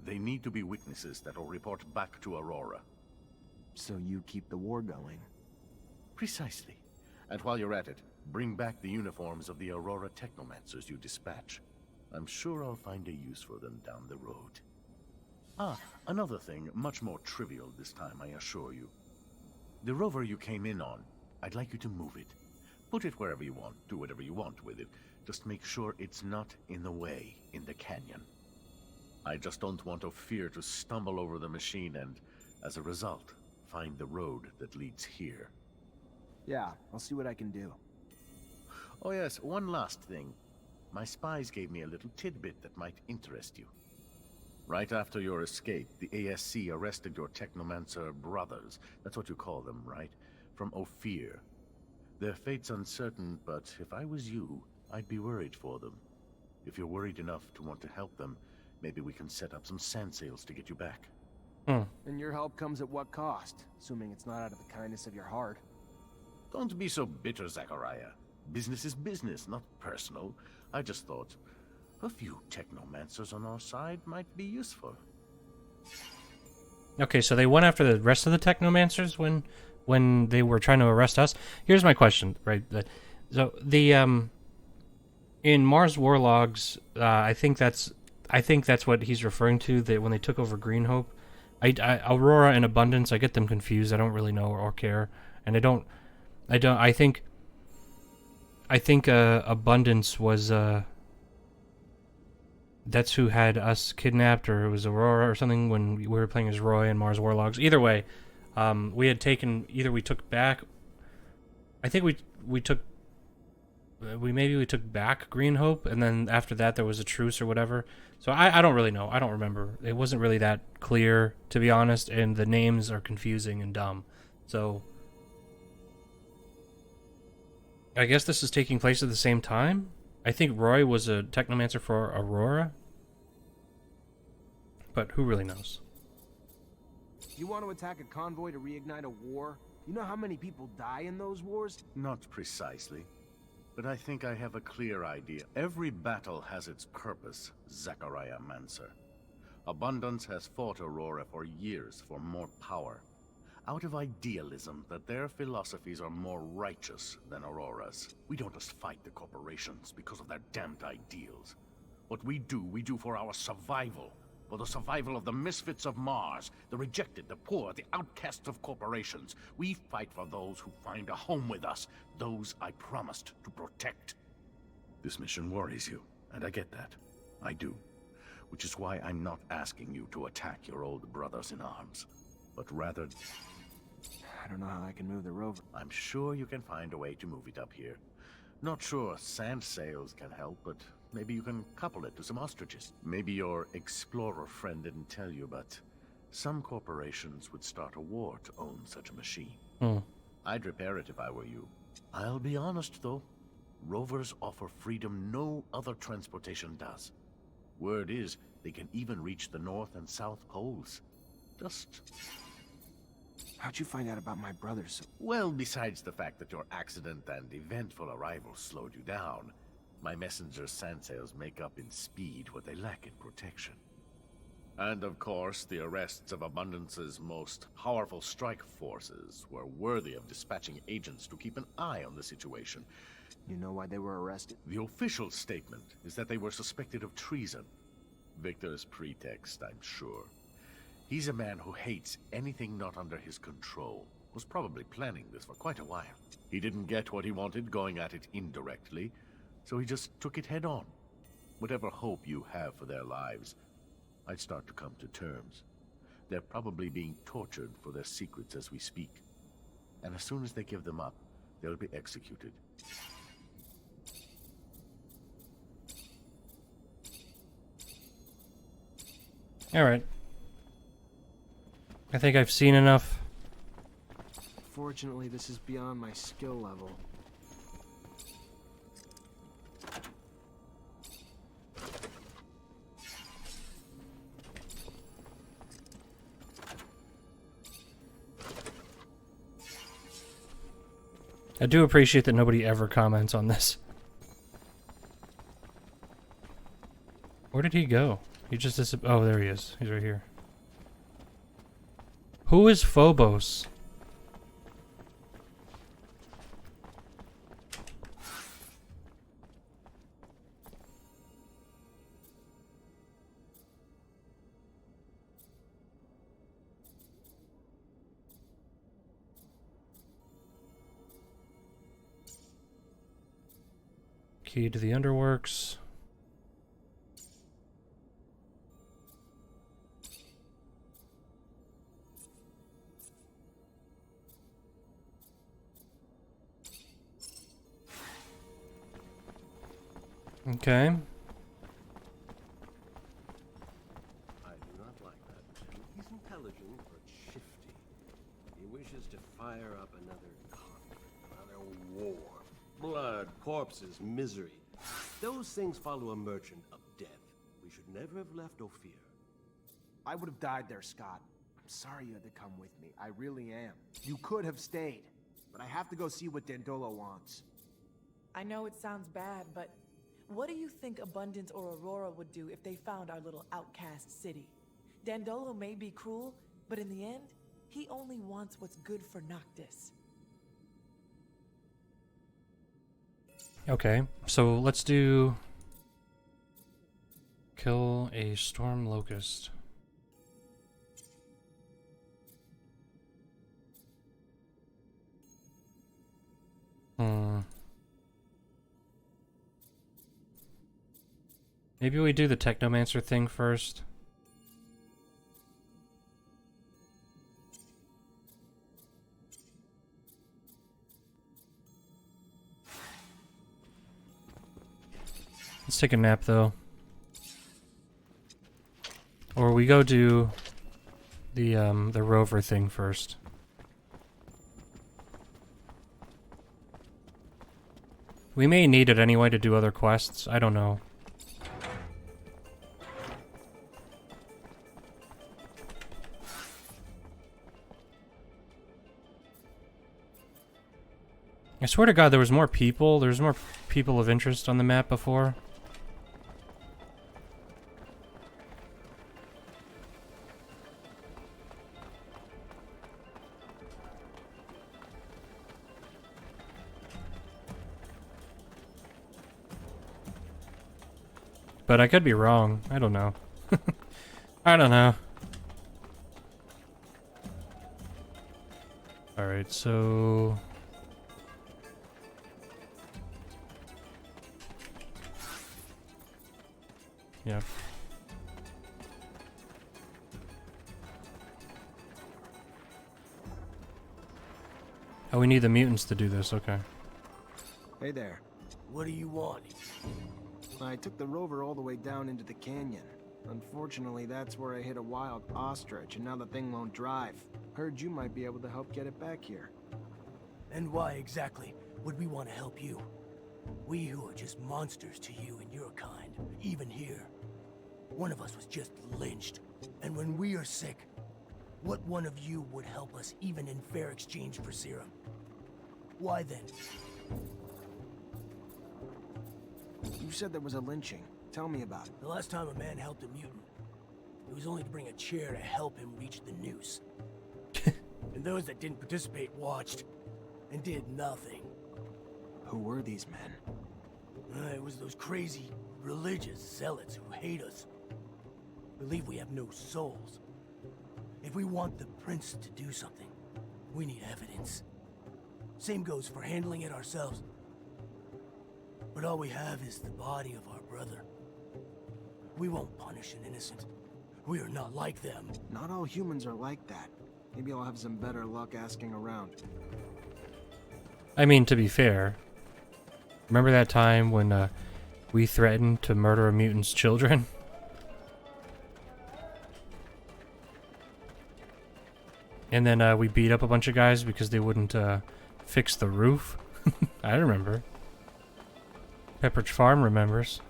They need to be witnesses that will report back to Aurora.
So you keep the war going?
Precisely. And while you're at it, bring back the uniforms of the Aurora Technomancers you dispatch. I'm sure I'll find a use for them down the road. Another thing, much more trivial this time, I assure you. The rover you came in on, I'd like you to move it. Put it wherever you want, do whatever you want with it. Just make sure it's not in the way in the canyon. I just don't want Ophir to stumble over the machine and, as a result, find the road that leads here.
Yeah, I'll see what I can do.
Oh yes, one last thing. My spies gave me a little tidbit that might interest you. Right after your escape, the ASC arrested your Technomancer brothers. That's what you call them, right? From Ophir. Their fate's uncertain, but if I was you, I'd be worried for them. If you're worried enough to want to help them, maybe we can set up some sand sails to get you back.
And your help comes at what cost? Assuming it's not out of the kindness of your heart.
Don't be so bitter, Zachariah. Business is business, not personal. I just thought a few Technomancers on our side might be useful.
Okay, so they went after the rest of the Technomancers when they were trying to arrest us. Here's my question, right? So the in Mars War Logs, I think that's I think that's what he's referring to. That when they took over Green Hope, Aurora and Abundance, I get them confused. I don't really know or care, and I don't. I think Abundance was that's who had us kidnapped, or it was Aurora or something when we were playing as Roy and Mars Warlogs. Either way, we had taken, either we took back, I think we took back Green Hope, and then after that there was a truce or whatever. So I don't really know. I don't remember. It wasn't really that clear, to be honest, and the names are confusing and dumb. So I guess this is taking place at the same time? I think Roy was a Technomancer for Aurora. But who really knows?
You want to attack a convoy to reignite a war? You know how many people die in those wars?
Not precisely. But I think I have a clear idea. Every battle has its purpose, Zachariah Mancer. Abundance has fought Aurora for years for more power. Out of idealism that their philosophies are more righteous than Aurora's. We don't just fight the corporations because of their damned ideals. What we do for our survival. For the survival of the misfits of Mars, the rejected, the poor, the outcasts of corporations. We fight for those who find a home with us, those I promised to protect. This mission worries you, and I get that. I do. Which is why I'm not asking you to attack your old brothers in arms, but rather...
I don't know how I can move the rover.
I'm sure you can find a way to move it up here. Not sure sand sails can help, but maybe you can couple it to some ostriches. Maybe your explorer friend didn't tell you, but some corporations would start a war to own such a machine. I'd repair it if I were you. I'll be honest, though. Rovers offer freedom no other transportation does. Word is, they can even reach the North and South Poles. Just...
How'd you find out about my brothers?
Well, besides the fact that your accident and eventful arrival slowed you down, my messenger's sand sails make up in speed what they lack in protection. And of course, the arrests of Abundance's most powerful strike forces were worthy of dispatching agents to keep an eye on the situation.
You know why they were arrested?
The official statement is that they were suspected of treason. Victor's pretext, I'm sure. He's a man who hates anything not under his control. Was probably planning this for quite a while. He didn't get what he wanted going at it indirectly, so he just took it head on. Whatever hope you have for their lives, I'd start to come to terms. They're probably being tortured for their secrets as we speak. And as soon as they give them up, they'll be executed.
Alright. I think I've seen enough.
Fortunately, this is beyond my skill level.
I do appreciate that nobody ever comments on this. Where did he go? He just disappeared. Oh, there he is. He's right here. Who is Phobos? Key to the Underworks. Okay.
I do not like that. He's intelligent, but shifty. He wishes to fire up another conflict, another war. Blood, corpses, misery. Those things follow a merchant of death. We should never have left Ophir.
I would have died there, Scott. I'm sorry you had to come with me. I really am. You could have stayed. But I have to go see what Dandolo wants.
I know it sounds bad, but what do you think Abundance or Aurora would do if they found our little outcast city? Dandolo may be cruel, but in the end, he only wants what's good for Noctis.
Okay, so let's do... Kill a storm locust. Maybe we do the Technomancer thing first. Let's take a nap though. Or we go do the rover thing first. We may need it anyway to do other quests. I don't know. I swear to God, there was more people. There was more people of interest on the map before. But I could be wrong. I don't know. I don't know. Alright, so... yeah. Oh, we need the mutants to do this, okay.
Hey there.
What do you want?
I took the rover all the way down into the canyon. Unfortunately, that's where I hit a wild ostrich, and now the thing won't drive. Heard you might be able to help get it back here.
And why exactly would we want to help you? We who are just monsters to you and your kind, even here. One of us was just lynched. And when we are sick, what one of you would help us even in fair exchange for serum? Why then?
You said there was a lynching. Tell me about it.
The last time a man helped a mutant, it was only to bring a chair to help him reach the noose. And those that didn't participate watched and did nothing.
Who were these men?
It was those crazy religious zealots who hate us. Believe we have no souls. If we want the prince to do something, we need evidence. Same goes for handling it ourselves. But all we have is the body of our brother. We won't punish an innocent. We are not like them.
Not all humans are like that. Maybe I'll have some better luck asking around.
I mean, to be fair, remember that time when we threatened to murder a mutant's children? And then we beat up a bunch of guys because they wouldn't fix the roof? I remember. Pepperidge Farm remembers.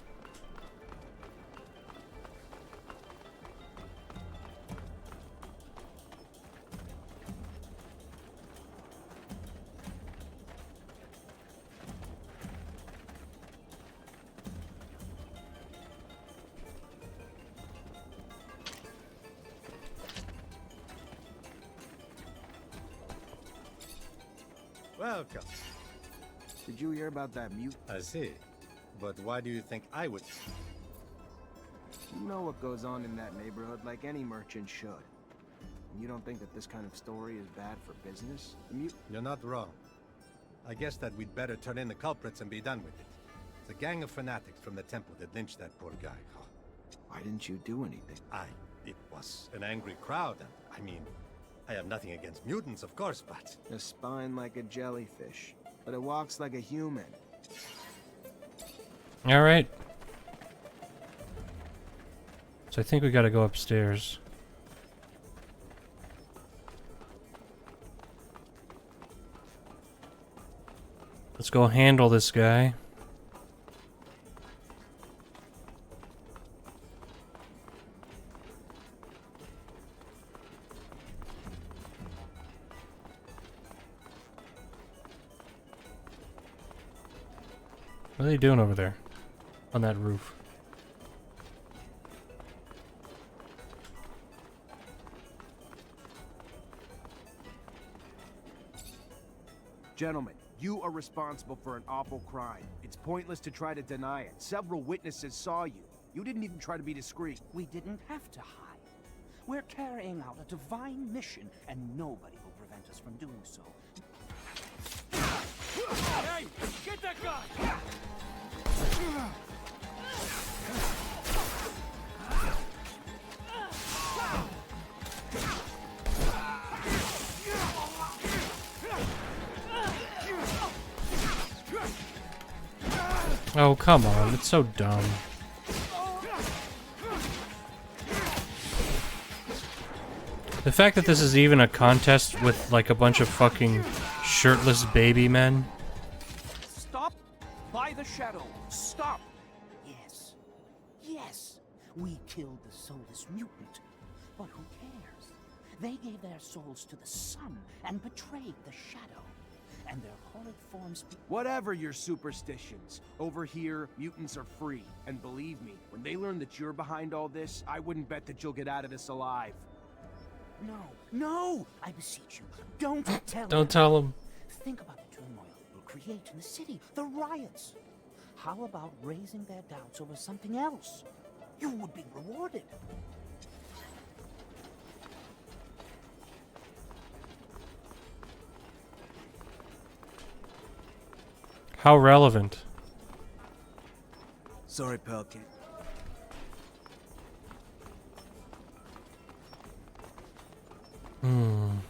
Welcome.
Did you hear about that mute?
I see. But why do you think I would?
You know what goes on in that neighborhood like any merchant should. And you don't think that this kind of story is bad for business? The mute...
You're not wrong. I guess that we'd better turn in the culprits and be done with it. It's a gang of fanatics from the temple that lynched that poor guy.
Why didn't you do anything?
It was an angry crowd, and I mean, I have nothing against mutants, of course, but...
A spine like a jellyfish, but it walks like a human.
Alright. So I think we gotta go upstairs. Let's go handle this guy. What are they doing over there? On that roof.
Gentlemen, you are responsible for an awful crime. It's pointless to try to deny it. Several witnesses saw you. You didn't even try to be discreet.
We didn't have to hide. We're carrying out a divine mission, and nobody will prevent us from doing so. Hey, get that guy!
Oh, come on. It's so dumb. The fact that this is even a contest with, like, a bunch of fucking shirtless baby men.
Stop by the shadow. Stop. Yes. Yes. We killed the soulless mutant. But who cares? They gave their souls to the sun and betrayed the shadow. And their horrid forms...
Whatever your superstitions, over here, mutants are free. And believe me, when they learn that you're behind all this, I wouldn't bet that you'll get out of this alive.
No, no! I beseech you, don't tell
Don't tell him.
Think about the turmoil it will create in the city, the riots. How about raising their doubts over something else? You would be rewarded.
How relevant.
Sorry, pal, can't.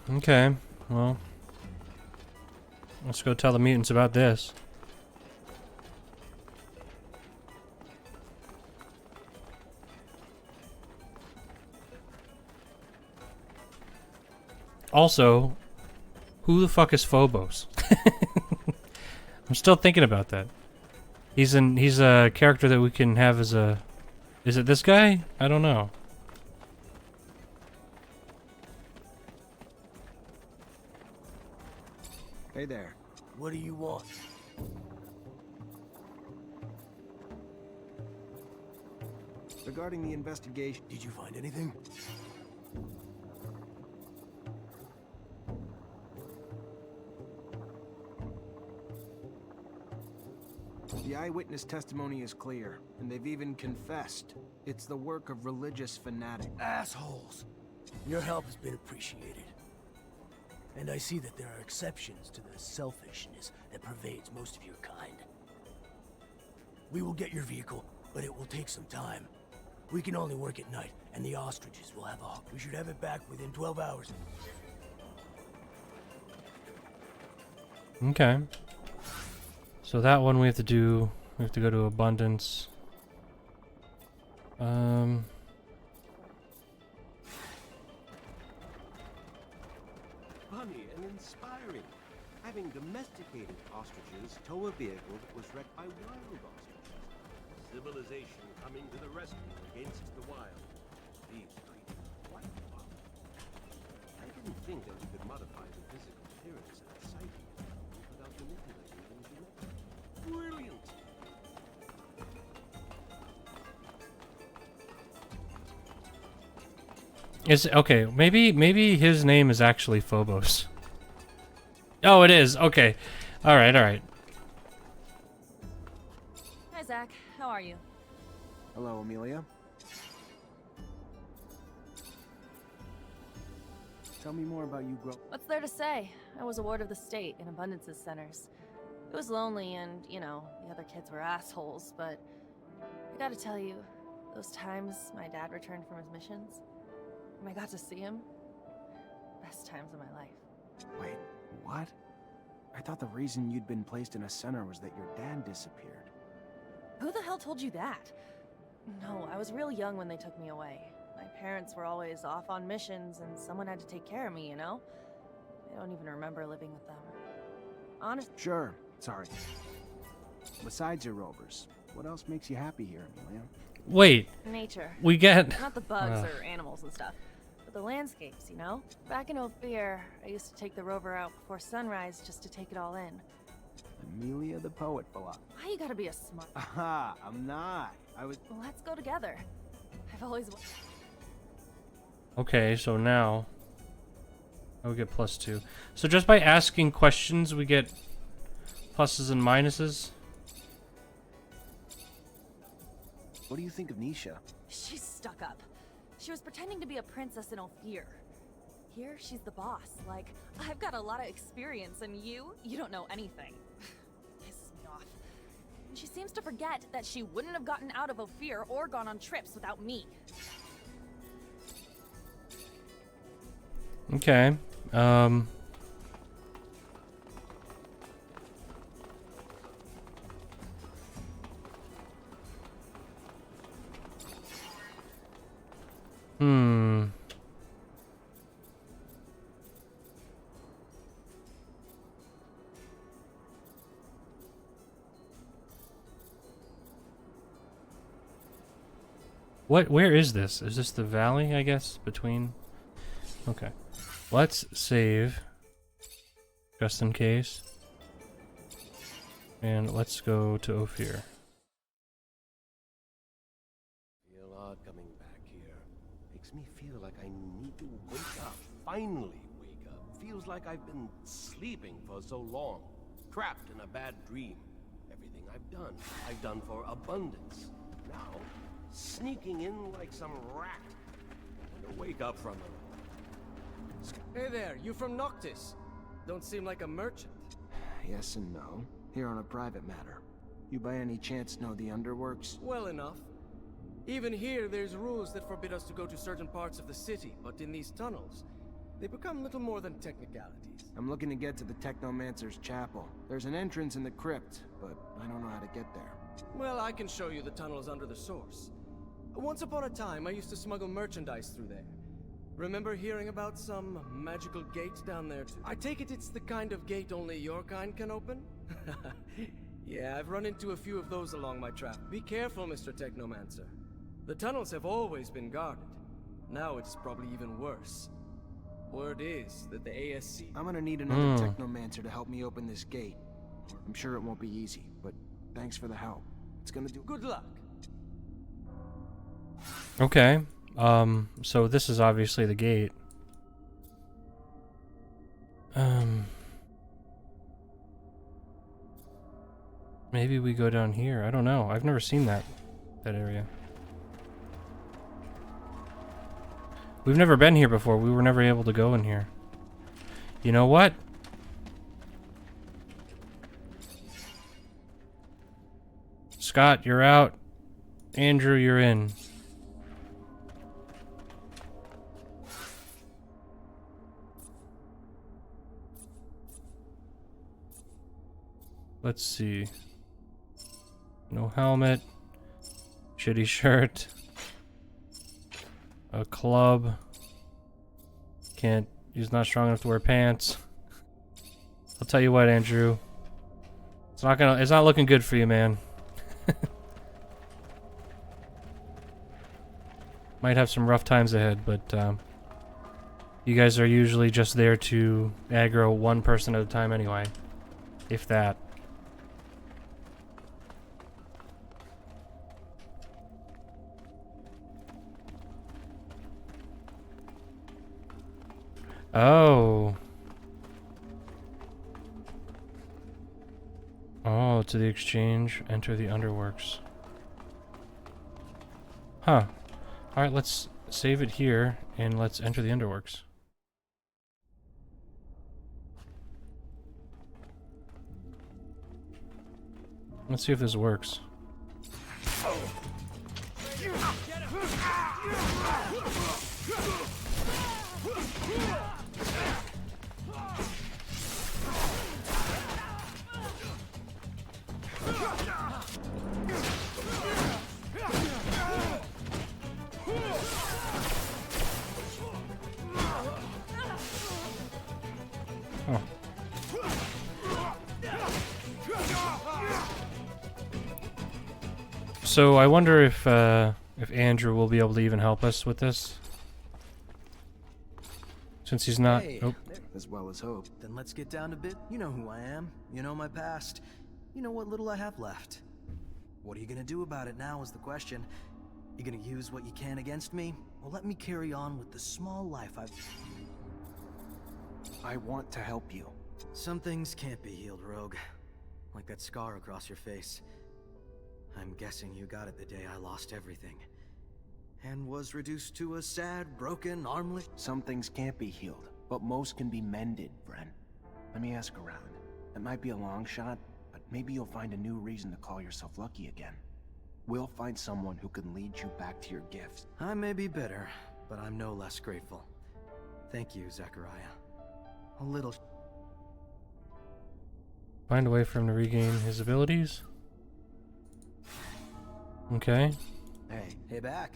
Okay, well. Let's go tell the mutants about this. Also, who the fuck is Phobos? I'm still thinking about that. He's a character that we can have as a... Is it this guy? I don't know.
Hey there.
What do you want?
Regarding the investigation,
Did you find anything?
the eyewitness testimony is clear, and they've even confessed. It's the work of religious fanatics.
Assholes. Your help has been appreciated. And I see that there are exceptions to the selfishness that pervades most of your kind. We will get your vehicle, but it will take some time. We can only work at night, and the ostriches will have a... We should have it back within 12 hours.
Okay. So that one we have to do... We have to go to Abundance.
Funny and inspiring. Having domesticated ostriches tow a vehicle that was wrecked by wild ostriches. Civilization coming to the rescue against the wild. These creatures are quite wild. I didn't think that we could modify the physical appearance of the psyche without manipulating them genetically. Brilliant!
Is okay, maybe his name is actually Phobos. Oh, it is. Okay. All right.
Hi, Zach. How are you?
Hello, Amelia. Tell me more about you
What's there to say? I was a ward of the state in Abundance's centers. It was lonely and, you know, the other kids were assholes, but I gotta tell you, those times my dad returned from his missions, and I got to see him, best times of my life.
Wait, what? I thought the reason you'd been placed in a center was that your dad disappeared.
Who the hell told you that? No, I was real young when they took me away. My parents were always off on missions, and someone had to take care of me, you know? I don't even remember living with them. Honest.
Sure, sorry. Besides your rovers, what else makes you happy here, Amelia?
Wait.
Nature.
We get...
Not the bugs or animals and stuff, but the landscapes, you know? Back in Ophir, I used to take the rover out before sunrise just to take it all in.
Amelia the poet philosopher.
Why you gotta be a smart...
Aha, I'm not. I was...
Well, let's go together. I've always...
Okay, so now... I would get +2. So just by asking questions, we get pluses and minuses?
What do you think of Nisha?
She's stuck up. She was pretending to be a princess in Ophir. Here, she's the boss. Like, I've got a lot of experience, and you don't know anything. Pisses me off. And she seems to forget that she wouldn't have gotten out of Ophir or gone on trips without me.
Okay. Where is this? Is this the valley, I guess, between? Okay. Let's save. Just in case. And let's go to Ophir.
Feel odd coming back here. Makes me feel like I need to wake up. Finally wake up. Feels like I've been sleeping for so long. Trapped in a bad dream. Everything I've done for abundance. Now, sneaking in like some rat. To wake up from it.
Hey there, you from Noctis? Don't seem like a merchant.
Yes and no. Here on a private matter. You by any chance know the Underworks?
Well enough. Even here, there's rules that forbid us to go to certain parts of the city, but in these tunnels, they become little more than technicalities.
I'm looking to get to the Technomancer's chapel. There's an entrance in the crypt, but I don't know how to get there.
Well, I can show you the tunnels under the source. Once upon a time, I used to smuggle merchandise through there. Remember hearing about some magical gate down there too? I take it it's the kind of gate only your kind can open? Yeah, I've run into a few of those along my travel. Be careful, Mr. Technomancer. The tunnels have always been guarded. Now it's probably even worse. Word is that the ASC...
I'm gonna need another Technomancer to help me open this gate. I'm sure it won't be easy, but thanks for the help. It's gonna do...
Good luck.
Okay. So this is obviously the gate. Maybe we go down here. I don't know. I've never seen that area. We've never been here before. We were never able to go in here. You know what? Scott, you're out. Andrew, you're in. Let's see. No helmet. Shitty shirt. A club. Can't. He's not strong enough to wear pants. I'll tell you what, Andrew. It's not looking good for you, man. Might have some rough times ahead, but you guys are usually just there to aggro one person at a time anyway. If that. Oh. Oh, to the exchange, enter the Underworks. Huh. Alright, let's save it here, and let's enter the Underworks. Let's see if this works. Oh. So I wonder if Andrew will be able to even help us with this, since he's not.
Hey,
oh.
As well as hope.
Then let's get down to bit. You know who I am. You know my past. You know what little I have left. What are you gonna do about it now is the question. You gonna use what you can against me? Or let me carry on with the small life I've...
I want to help you.
Some things can't be healed, Rogue. Like that scar across your face. I'm guessing you got it the day I lost everything. And was reduced to a sad, broken, armless...
Some things can't be healed, but most can be mended, Brent. Let me ask around. It might be a long shot, but maybe you'll find a new reason to call yourself lucky again. We'll find someone who can lead you back to your gifts.
I may be bitter, but I'm no less grateful. Thank you, Zachariah. A little...
Find a way for him to regain his abilities. Okay.
Hey, back.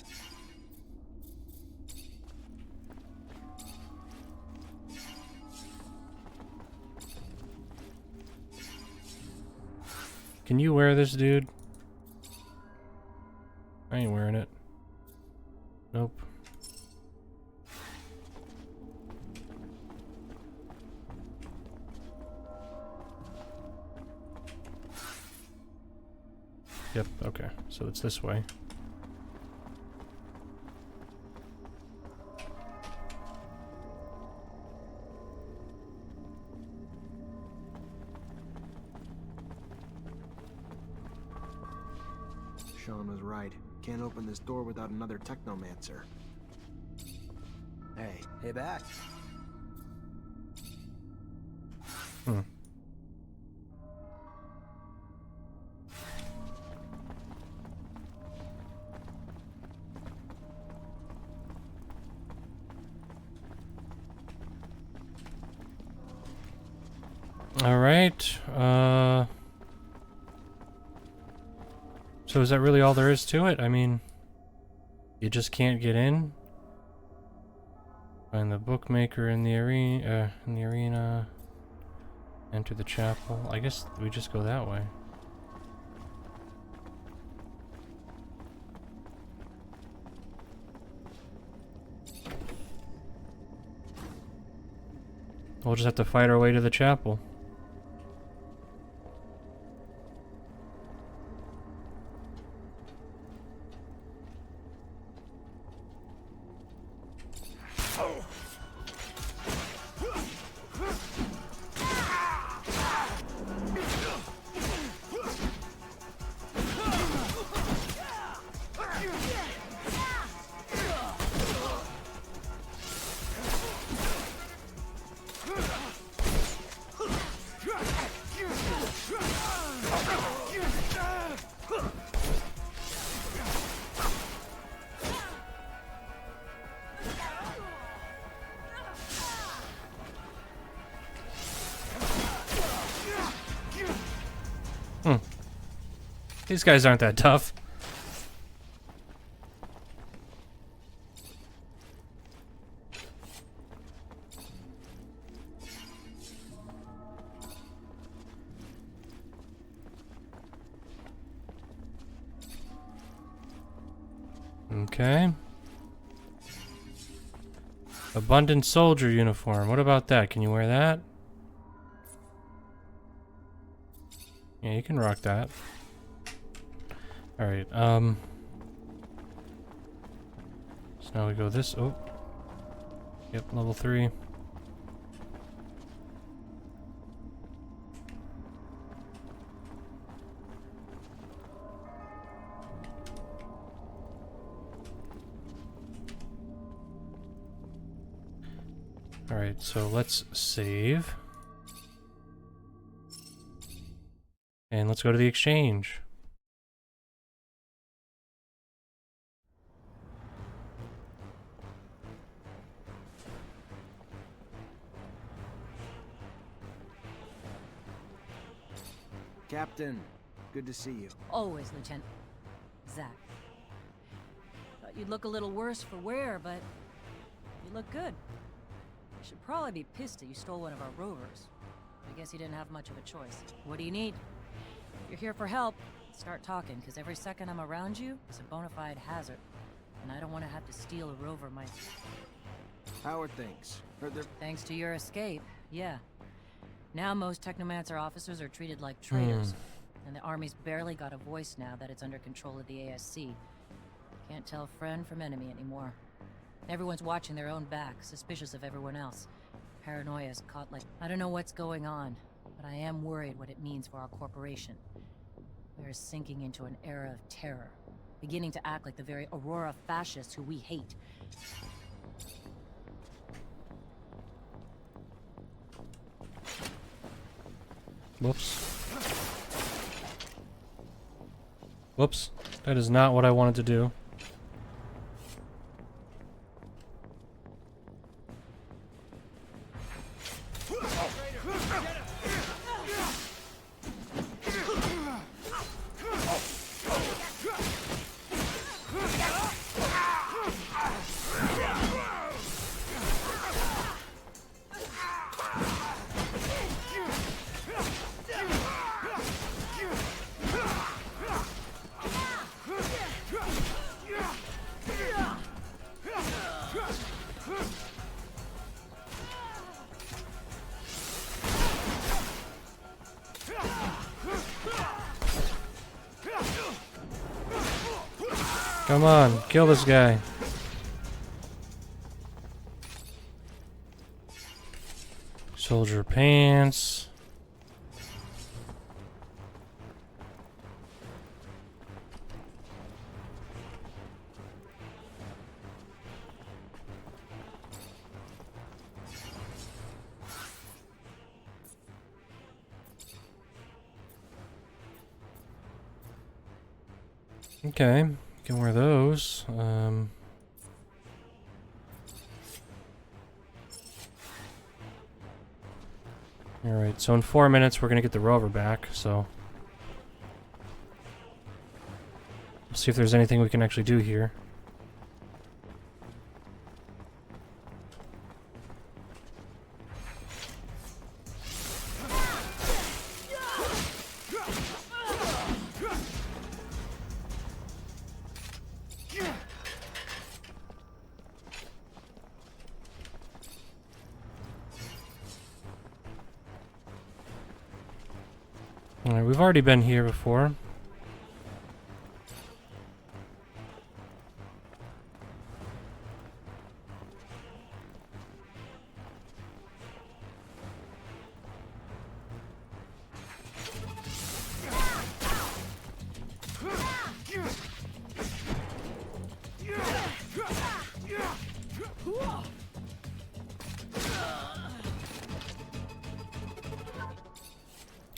Can you wear this, dude? I ain't wearing it. Nope. Yep, okay. So it's this way.
Sean was right. Can't open this door without another Technomancer.
Hey, back.
Hmm. All right. So is that really all there is to it? I mean, you just can't get in? Find the bookmaker in the arena. Enter the chapel. I guess we just go that way. We'll just have to fight our way to the chapel. These guys aren't that tough. Okay. Abundant soldier uniform. What about that? Can you wear that? Yeah, you can rock that. Alright, so now we go this, oh. Yep, level 3. Alright, so let's save. And let's go to the exchange.
Captain, good to see you.
Always, Lieutenant. Zach. Thought you'd look a little worse for wear, but you look good. You should probably be pissed that you stole one of our rovers. I guess you didn't have much of a choice. What do you need? If you're here for help, start talking, because every second I'm around you is a bona fide hazard. And I don't want to have to steal a rover myself.
How are things?
Thanks to your escape, yeah. Now most Technomancer officers are treated like traitors, and the Army's barely got a voice now that it's under control of the ASC. Can't tell friend from enemy anymore. Everyone's watching their own back, suspicious of everyone else. Paranoia's caught like... I don't know what's going on, but I am worried what it means for our corporation. We're sinking into an era of terror, beginning to act like the very Aurora fascists who we hate.
Whoops. Whoops. That is not what I wanted to do. Come on, kill this guy. Soldier pants. Okay, can wear those. Alright, so in 4 minutes we're gonna get the rover back, so let's see if there's anything we can actually do here. Alright, we've already been here before.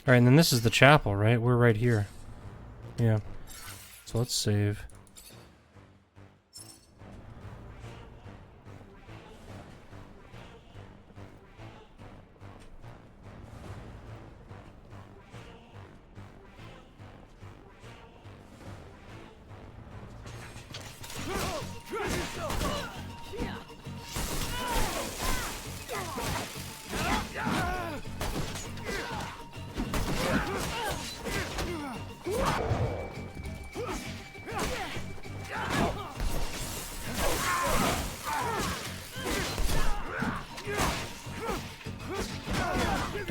Alright, and then this is the chapel, right? We're right here. Yeah. So let's save.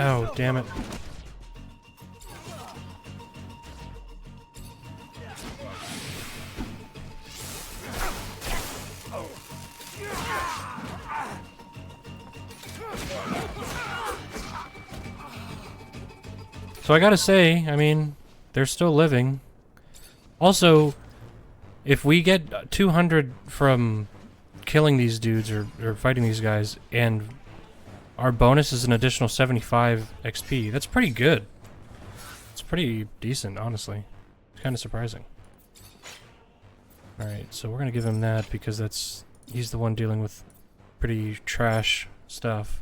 Oh, damn it. So I gotta say, I mean, they're still living. Also, if we get 200 from killing these dudes or fighting these guys, and our bonus is an additional 75 XP. That's pretty good. It's pretty decent, honestly. It's kind of surprising. Alright, so we're gonna give him that because he's the one dealing with pretty trash stuff.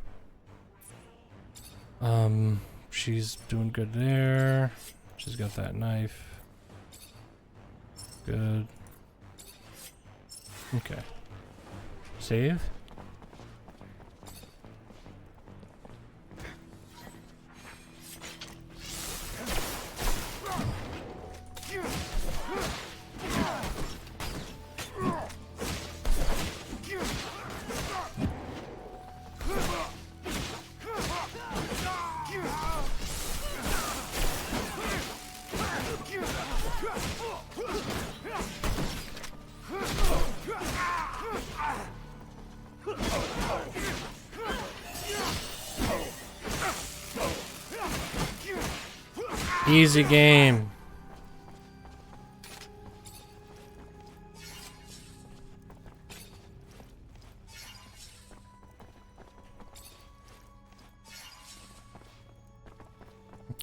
She's doing good there. She's got that knife. Good. Okay. Save. Easy game.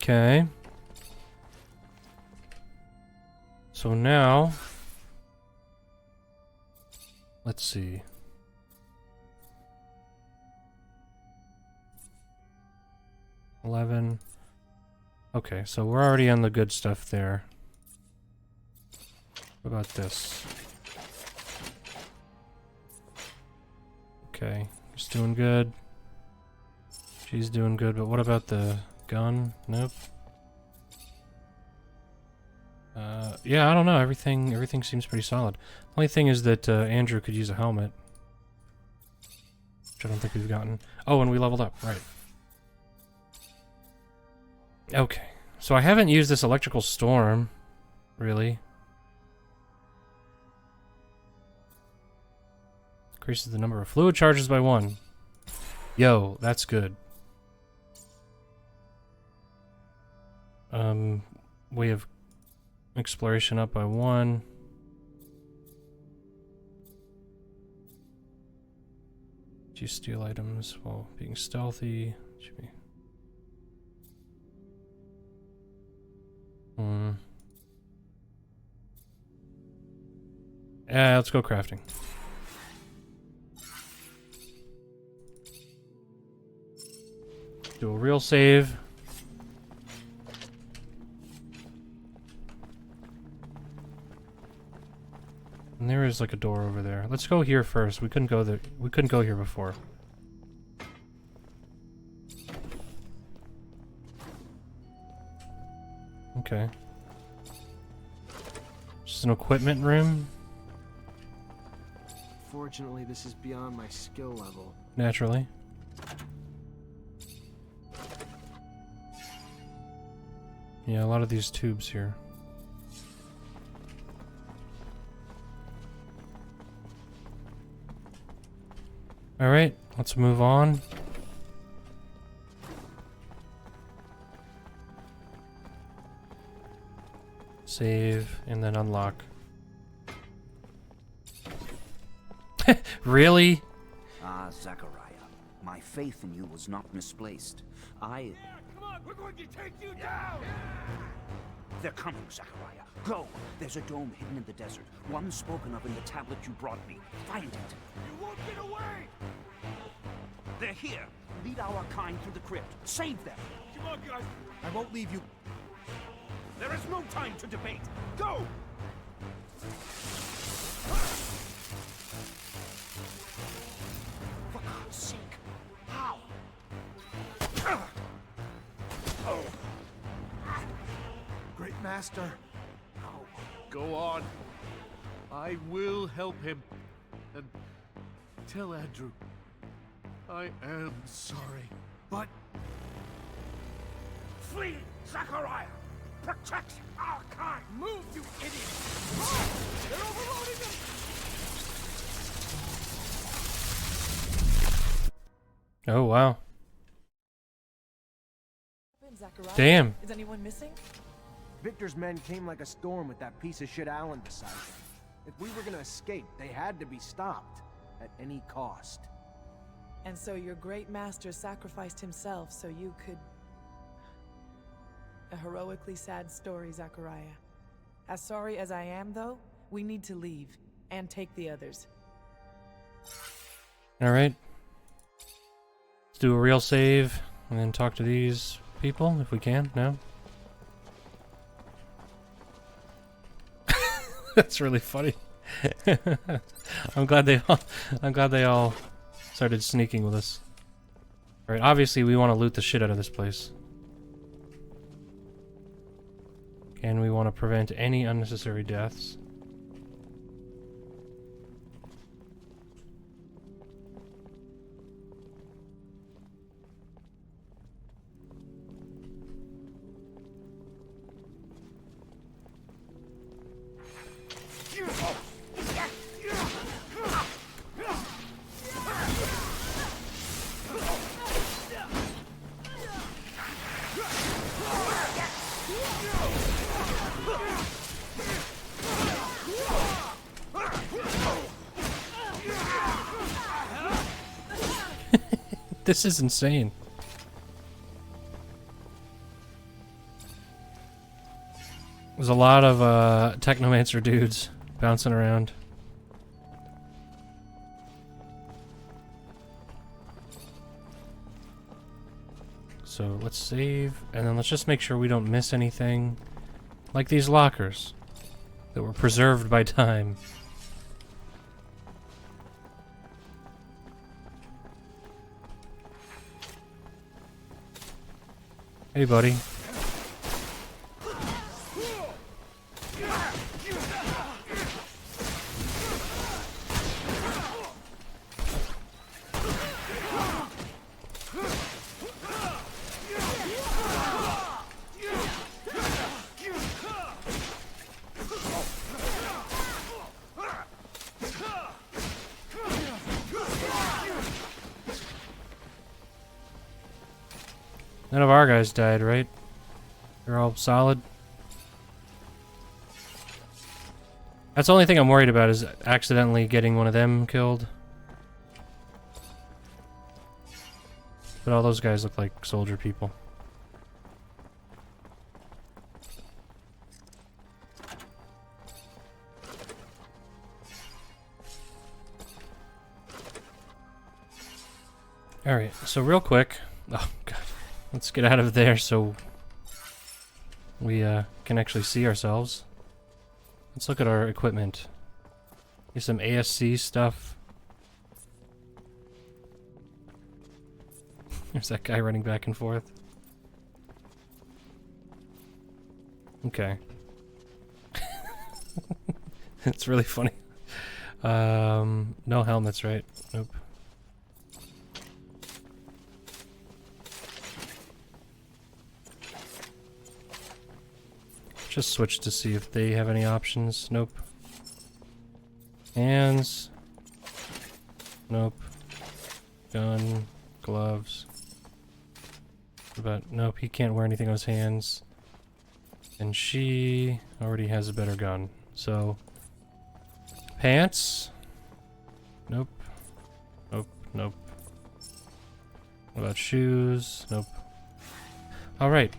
Okay. So now, let's see. $11. Okay, so we're already on the good stuff there. What about this? Okay, he's doing good. She's doing good, but what about the gun? Nope. Yeah, I don't know. Everything seems pretty solid. Only thing is that Andrew could use a helmet, which I don't think we've gotten. Oh, and we leveled up, right? Okay, so I haven't used this electrical storm, really. Increases the number of fluid charges by 1. Yo, that's good. Way of exploration up by 1. Do you steal items while being stealthy? Should be. Yeah, let's go crafting. Do a real save. And there is like a door over there. Let's go here first. We couldn't go there. We couldn't go here before. Okay. Just an equipment room.
Fortunately, this is beyond my skill level.
Naturally. Yeah, a lot of these tubes here. Alright, let's move on. Save, and then unlock. Really?
Ah, Zachariah, my faith in you was not misplaced.
Come on, we're going to take you down!
They're coming, Zachariah. Go! There's a dome hidden in the desert, one spoken of in the tablet you brought me. Find it.
You won't get away!
They're here. Lead our kind through the crypt. Save them.
Come on, guys!
I won't leave you.
There is no time to debate. Go! For God's sake. How?
Oh. Great Master.
Go on. I will help him. And tell Andrew, I am sorry.
But...
Flee, Zachariah! Protect our kind!
Move, you idiot! Oh, they're overloading them!
Oh, wow.
Zachariah,
Damn.
is anyone missing?
Victor's men came like a storm with that piece of shit Alan beside them. If we were gonna escape, they had to be stopped. At any cost.
And so your great master sacrificed himself so you could... A heroically sad story, Zachariah. As sorry as I am, though, we need to leave. And take the others.
Alright. Let's do a real save, and then talk to these people, if we can. No? That's really funny. I'm glad they all started sneaking with us. Alright, obviously we want to loot the shit out of this place. And we want to prevent any unnecessary deaths. This is insane. There's a lot of Technomancer dudes bouncing around. So let's save, and then let's just make sure we don't miss anything. Like these lockers that were preserved by time. Hey, buddy. None of our guys died, right? They're all solid. That's the only thing I'm worried about is accidentally getting one of them killed. But all those guys look like soldier people. Alright, so real quick. Oh, God. Let's get out of there so we can actually see ourselves. Let's look at our equipment. Here's some ASC stuff. There's that guy running back and forth. Okay. It's really funny. No helmets, right? Nope. Just switch to see if they have any options. Nope. Hands. Nope. Gun. Gloves. But nope, he can't wear anything on his hands. And she already has a better gun. So pants. Nope. Nope. Nope. What about shoes? Nope. Alright.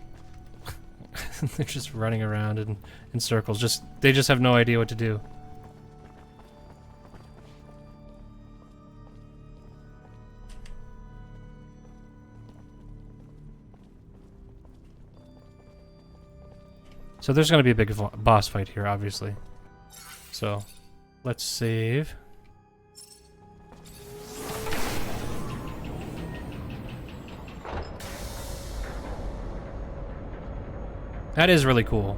They're just running around in circles. They just have no idea what to do. So there's going to be a big boss fight here, obviously. So, let's save. That is really cool.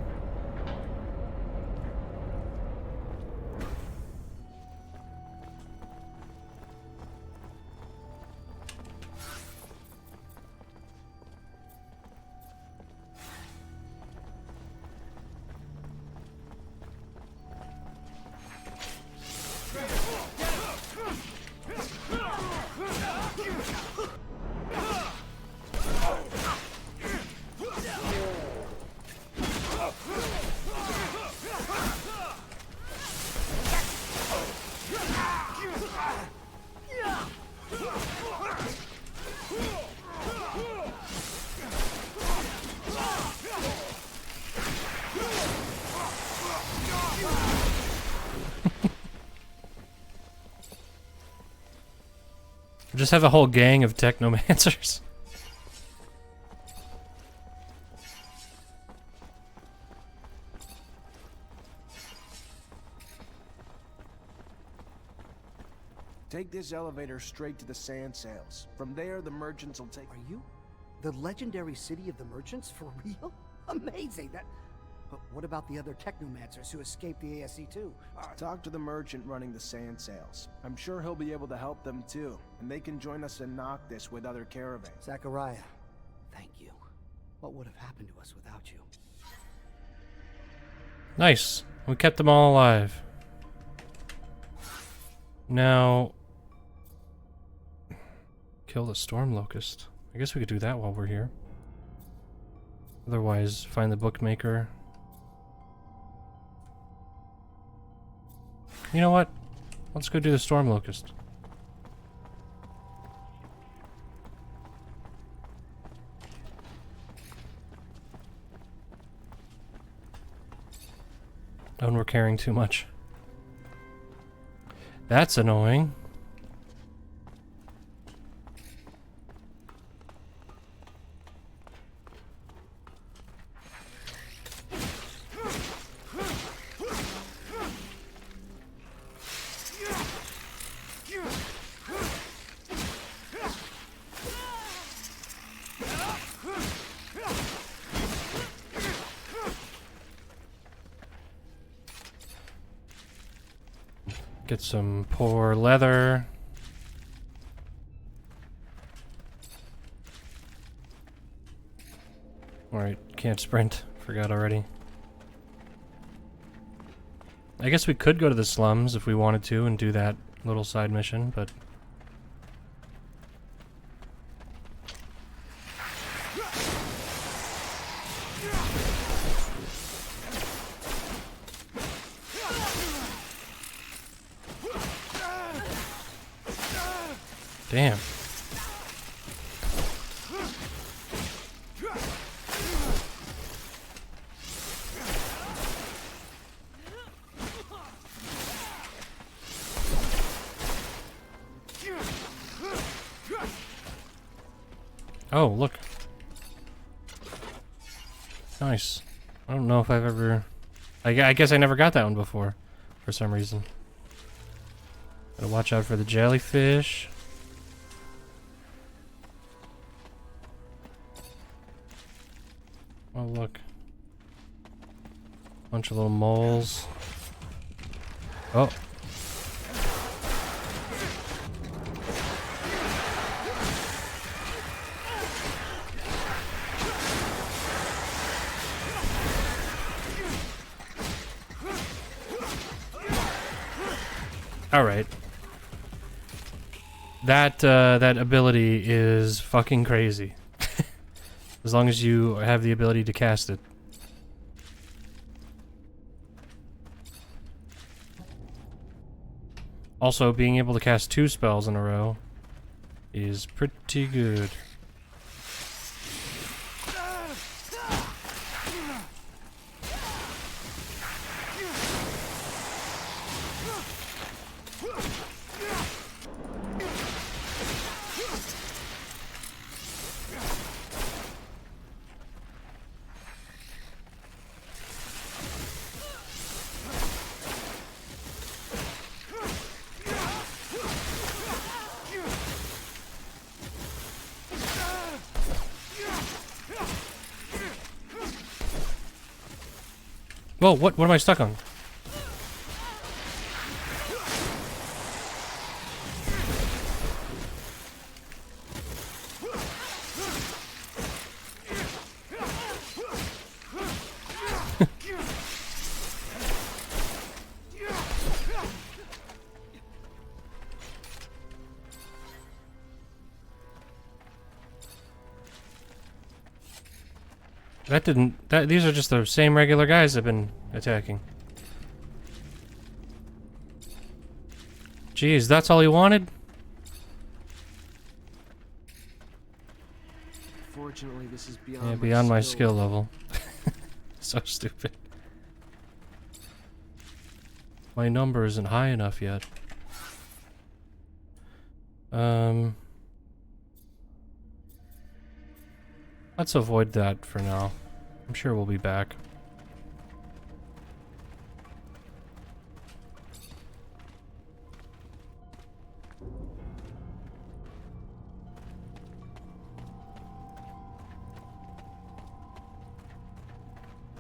Just have a whole gang of Technomancers.
Take this elevator straight to the sand sails. From there, the merchants will take...
Are you the legendary city of the merchants for real? Amazing. But what about the other Technomancers who escaped the ASC too?
Talk to the merchant running the sand sails. I'm sure he'll be able to help them too, and they can join us in Noctis with other caravans.
Zachariah, thank you. What would have happened to us without you?
Nice. We kept them all alive. Now... kill the storm locust. I guess we could do that while we're here. Otherwise, find the bookmaker. You know what? Let's go do the storm locust. when we're carrying too much. That's annoying. Get some poor leather. Alright, can't sprint. Forgot already. I guess we could go to the slums if we wanted to and do that little side mission, but... Damn. Oh, look. Nice. I don't know if I've ever... I guess I never got that one before, for some reason. Gotta watch out for the jellyfish. Oh, look. Bunch of little moles. Oh. Alright. That ability is fucking crazy. As long as you have the ability to cast it. Also, being able to cast 2 spells in a row is pretty good. Whoa, what am I stuck on? These are just the same regular guys I've been attacking. Jeez, that's all he wanted?
Fortunately, this is beyond
beyond my skill level. So stupid. My number isn't high enough yet. Let's avoid that for now. I'm sure we'll be back.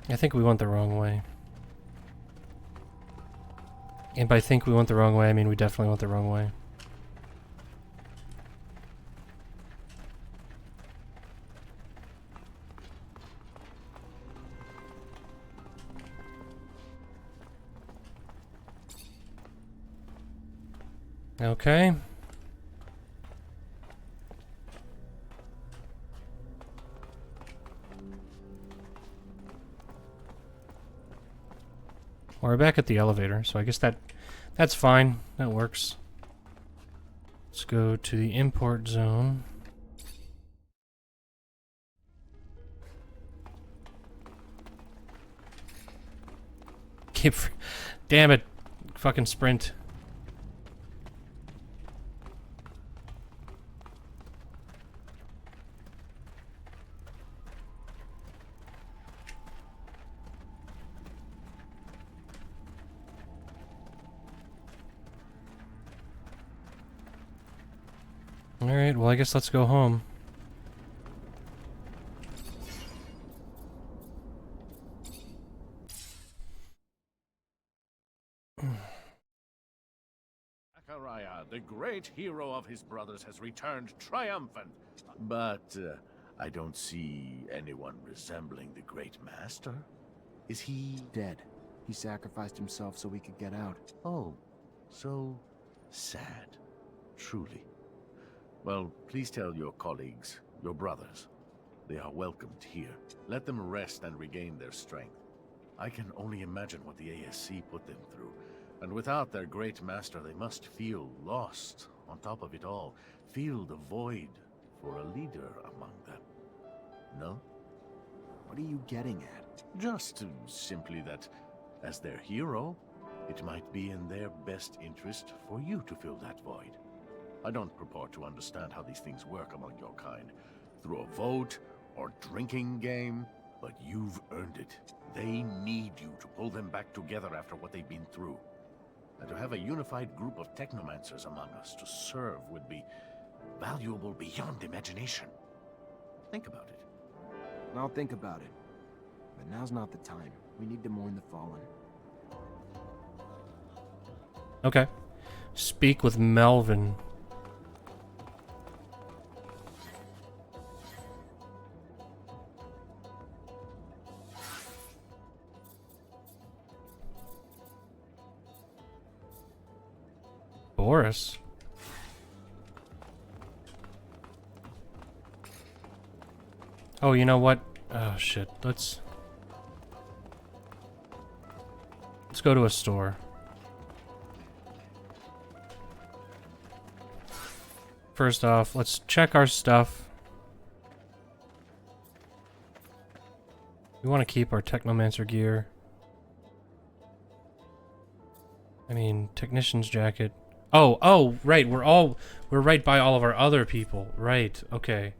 I think we went the wrong way. And by think we went the wrong way, I mean we definitely went the wrong way. Okay. We're back at the elevator, so I guess that's fine. That works. Let's go to the import zone. keep... Damn it. Fucking sprint. Alright, well I guess let's go home.
Zachariah, the great hero of his brothers, has returned triumphant. But I don't see anyone resembling the great master. Is he
Dead. He sacrificed himself so we could get out.
Oh, so sad. Truly. Well, please tell your colleagues, your brothers, they are welcomed here. Let them rest and regain their strength. I can only imagine what the ASC put them through. And without their great master, they must feel lost. On top of it all, feel the void for a leader among them. No?
What are you getting at?
Just simply that, as their hero, it might be in their best interest for you to fill that void. I don't purport to understand how these things work among your kind, through a vote or drinking game, but you've earned it. They need you to pull them back together after what they've been through. And to have a unified group of Technomancers among us to serve would be valuable beyond imagination. Think about it.
I'll think about it. But now's not the time. We need to mourn the fallen.
Okay. Speak with Melvin. Boris? Oh, you know what? Oh, shit. Let's go to a store. First off, let's check our stuff. We want to keep our Technomancer gear. I mean, technician's jacket. Oh, right. We're right by all of our other people. Right. Okay.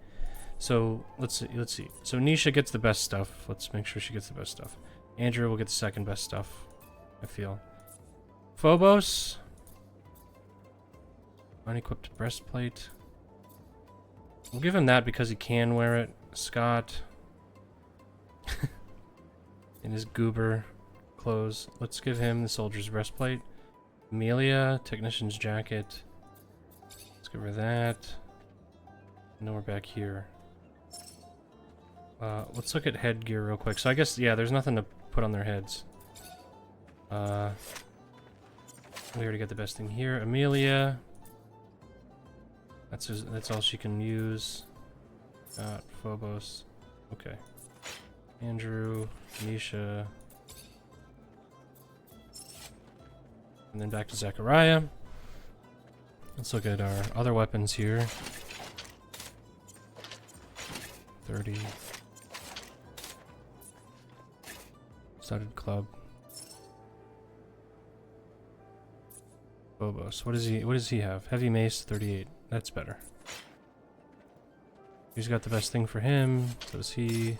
So let's see. So Nisha gets the best stuff. Let's make sure she gets the best stuff. Andrew will get the second best stuff, I feel. Phobos. Unequipped breastplate. We'll give him that because he can wear it. Scott. In his goober clothes. Let's give him the soldier's breastplate. Amelia, technician's jacket. Let's give her that. And then we're back here. Let's look at headgear real quick. So I guess, yeah, there's nothing to put on their heads. We already got the best thing here. Amelia. That's all she can use. Phobos. Okay. Andrew, Nisha. And then back to Zachariah. Let's look at our other weapons here. 30. Studded club. Phobos. What does he have? Heavy mace, 38. That's better. He's got the best thing for him. So does he.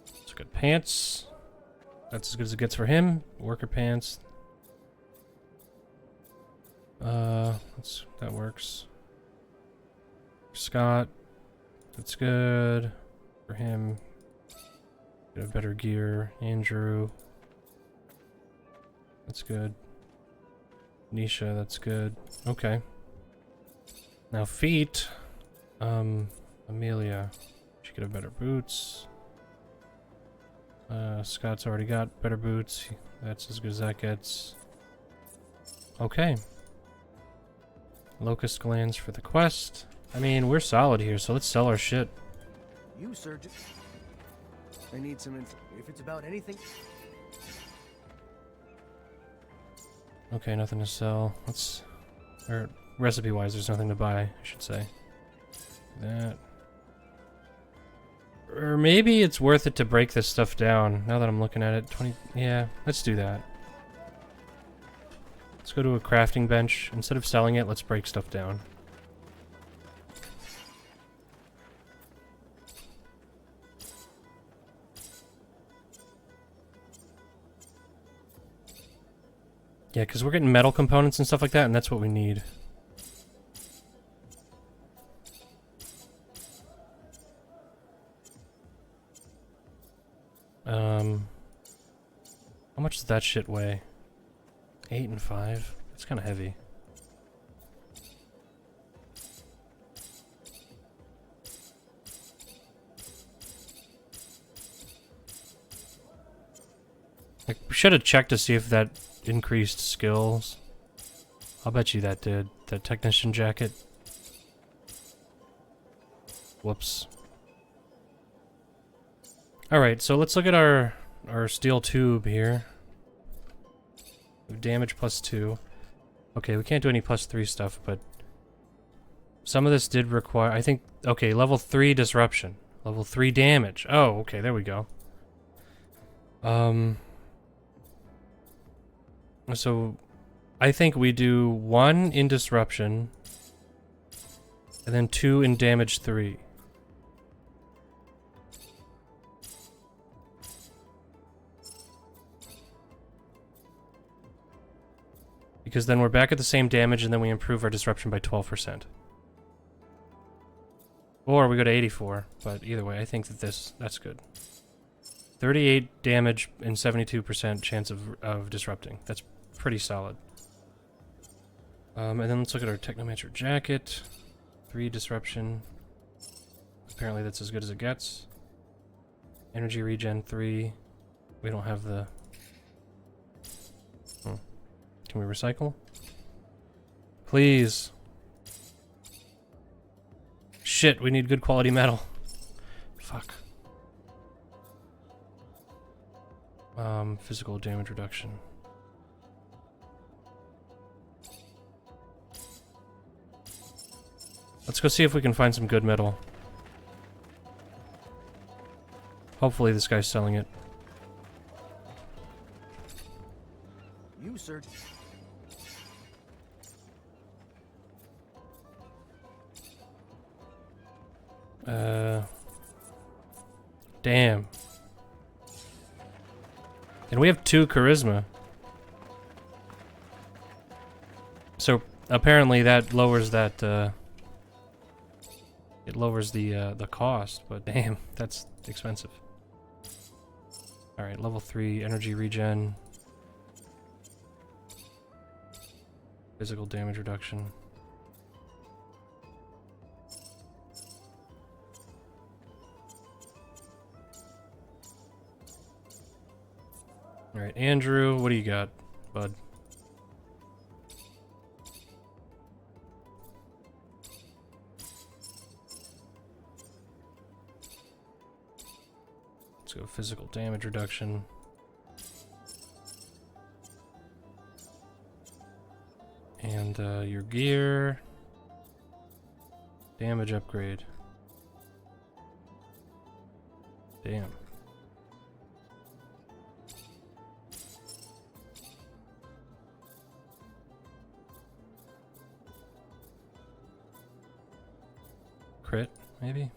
Let's look at pants. That's as good as it gets for him. Worker pants. That works. Scott. That's good. For him. Get a better gear. Andrew. That's good. Nisha, that's good. Okay. Now feet. Amelia. She could have better boots. Scott's already got better boots. That's as good as that gets. Okay. Locust glands for the quest. I mean, we're solid here, so let's sell our shit.
You, Surgeon. I need some info. If it's about anything...
Okay, nothing to sell. Let's... Or, recipe-wise, there's nothing to buy, I should say. That. Or maybe it's worth it to break this stuff down, now that I'm looking at it. 20... Yeah, let's do that. Let's go to a crafting bench. Instead of selling it, let's break stuff down. Yeah, because we're getting metal components and stuff like that, and that's what we need. How much does that shit weigh? 8 and 5? It's kind of heavy. Like, we should have checked to see if that increased skills. I'll bet you that did. That technician jacket. Whoops. Alright, so let's look at our steel tube here. Damage +2. Okay, we can't do any +3 stuff, but some of this did require, I think, okay, level 3 disruption. Level 3 damage. Oh, okay, there we go. So I think we do 1 in disruption and then 2 in damage 3. Because then we're back at the same damage and then we improve our disruption by 12%. Or we go to 84, but either way, I think that that's good. 38 damage and 72% chance of disrupting. That's pretty solid. And then let's look at our Technomancer jacket. 3 disruption. Apparently that's as good as it gets. Energy regen 3. We don't have the... Can we recycle? Please. Shit, we need good quality metal. Fuck. Physical damage reduction. Let's go see if we can find some good metal. Hopefully this guy's selling it.
You, sir.
Damn. And we have 2 charisma. So apparently that lowers that it lowers the cost, but damn, that's expensive. All right, level 3 energy regen. Physical damage reduction. Alright, Andrew, what do you got, bud? Let's go physical damage reduction. And your gear. Damage upgrade. Damn. Crit, maybe?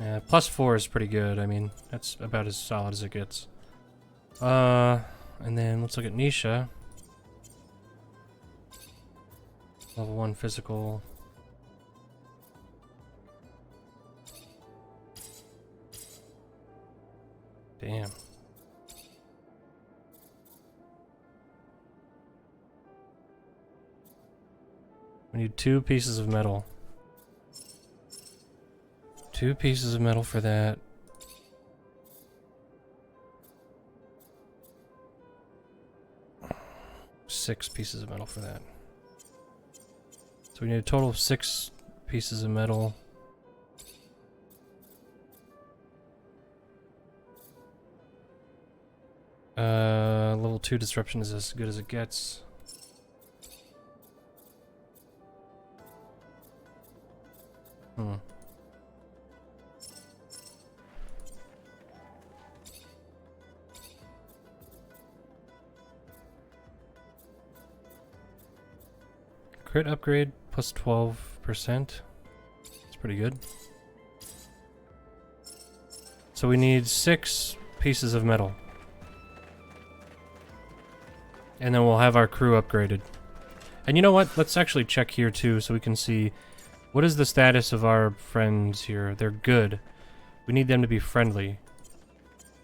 Yeah, +4 is pretty good. I mean, that's about as solid as it gets. And then let's look at Nisha. Level 1 physical. Damn. We need 2 pieces of metal. 2 pieces of metal for that. Six pieces of metal for that. So we need a total of 6 pieces of metal. Level 2 disruption is as good as it gets. Crit upgrade plus 12%. It's pretty good. So we need 6 pieces of metal. And then we'll have our crew upgraded. And you know what? Let's actually check here too so we can see what is the status of our friends here. They're good. We need them to be friendly.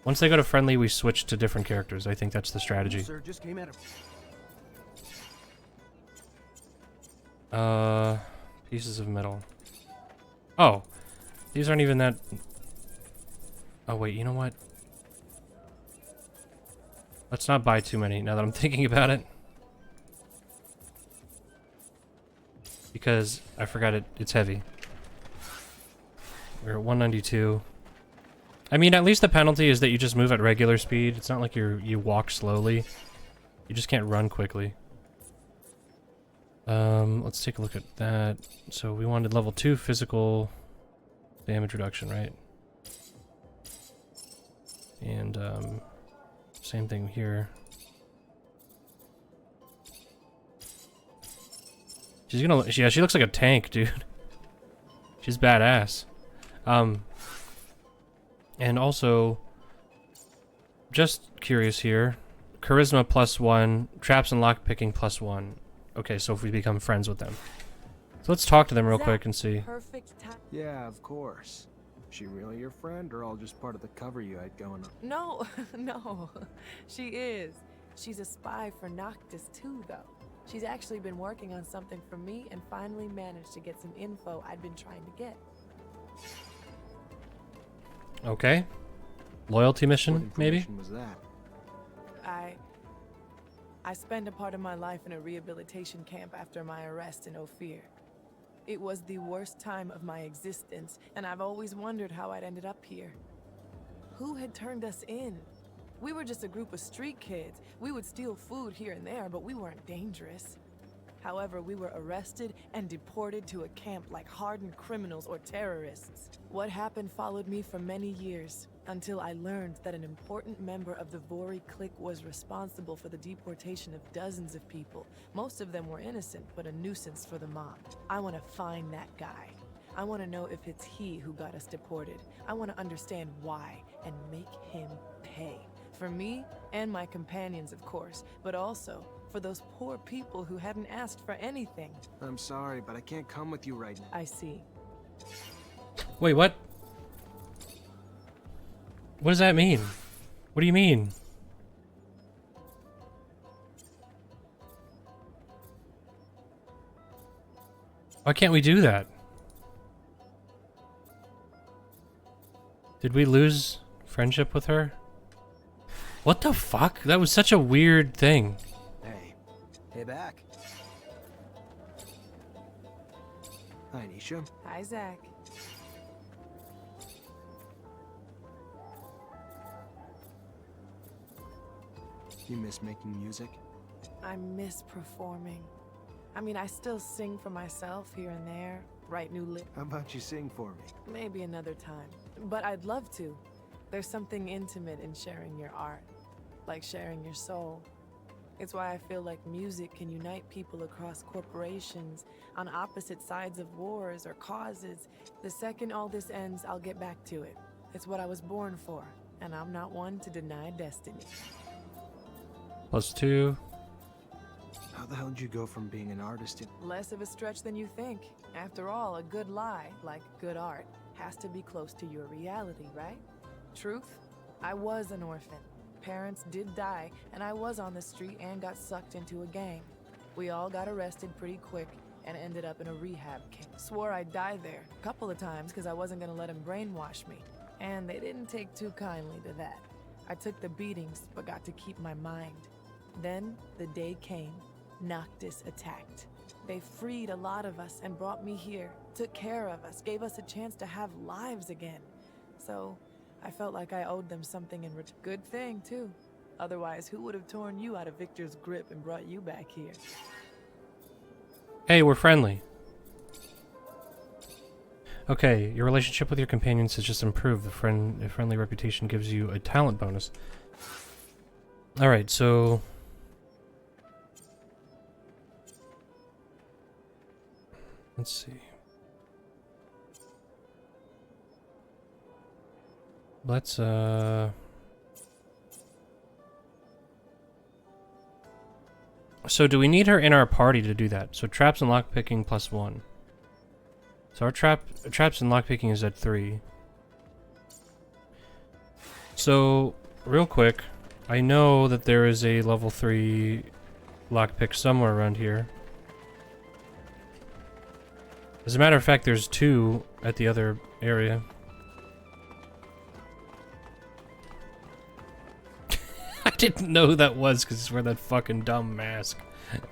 Once they go to friendly, we switch to different characters. I think that's the strategy.
Sir, just came out
of... pieces of metal. Oh, these aren't even that... Oh wait, you know what? Let's not buy too many now that I'm thinking about it. Because I forgot it's heavy. We're at 192. I mean, at least the penalty is that you just move at regular speed. It's not like you walk slowly. You just can't run quickly. Let's take a look at that. So we wanted level 2 physical damage reduction, right? And same thing here. She's gonna, yeah, she looks like a tank, dude. She's badass. And also, just curious here, charisma +1, traps and lockpicking +1. Okay, so if we become friends with them. So let's talk to them real quick and see.
Yeah, of course. Is she really your friend, or all just part of the cover you had going on?
No, no, she is. She's a spy for Noctis too, though. She's actually been working on something for me and finally managed to get some info I'd been trying to get.
Okay. Loyalty mission,
What
maybe?
information was that?
I spent a part of my life in a rehabilitation camp after my arrest in Ophir. It was the worst time of my existence, and I've always wondered how I'd ended up here. Who had turned us in? We were just a group of street kids. We would steal food here and there, but we weren't dangerous. However, we were arrested and deported to a camp like hardened criminals or terrorists. What happened followed me for many years, until I learned that an important member of the Vori clique was responsible for the deportation of dozens of people. Most of them were innocent, but a nuisance for the mob. I want to find that guy. I want to know if it's he who got us deported. I want to understand why and make him pay. For me and my companions, of course, but also for those poor people who hadn't asked for anything.
I'm sorry, but I can't come with you right now.
I see.
Wait, what? What does that mean? What do you mean? Why can't we do that? Did we lose friendship with her? What the fuck? That was such a weird thing.
Hey, back.
Hi, Nisha.
Hi, Zach.
You miss making music?
I miss performing. I mean, I still sing for myself here and there, write new lyrics.
How about you sing for me?
Maybe another time. But I'd love to. There's something intimate in sharing your art, like sharing your soul. It's why I feel like music can unite people across corporations, on opposite sides of wars or causes. The second all this ends, I'll get back to it. It's what I was born for, and I'm not one to deny destiny.
+2.
How the hell did you go from being an artist to...
Less of a stretch than you think. After all, a good lie, like good art, has to be close to your reality, right? Truth? I was an orphan. Parents did die, and I was on the street and got sucked into a gang. We all got arrested pretty quick and ended up in a rehab camp. Swore I'd die there a couple of times because I wasn't gonna let him brainwash me. And they didn't take too kindly to that. I took the beatings, but got to keep my mind. Then the day came. Noctis attacked. They freed a lot of us and brought me here, took care of us, gave us a chance to have lives again. So I felt like I owed them something in return. Good thing, too. Otherwise, who would have torn you out of Victor's grip and brought you back here?
Hey, we're friendly. Okay, your relationship with your companions has just improved. The friendly reputation gives you a talent bonus. Alright, so... Let's see. Let's So do we need her in our party to do that? So traps and lockpicking +1. So our traps and lockpicking is at 3. So real quick, I know that there is a level 3 lockpick somewhere around here. As a matter of fact, there's 2 at the other area. I didn't know who that was because he's wearing that fucking dumb mask.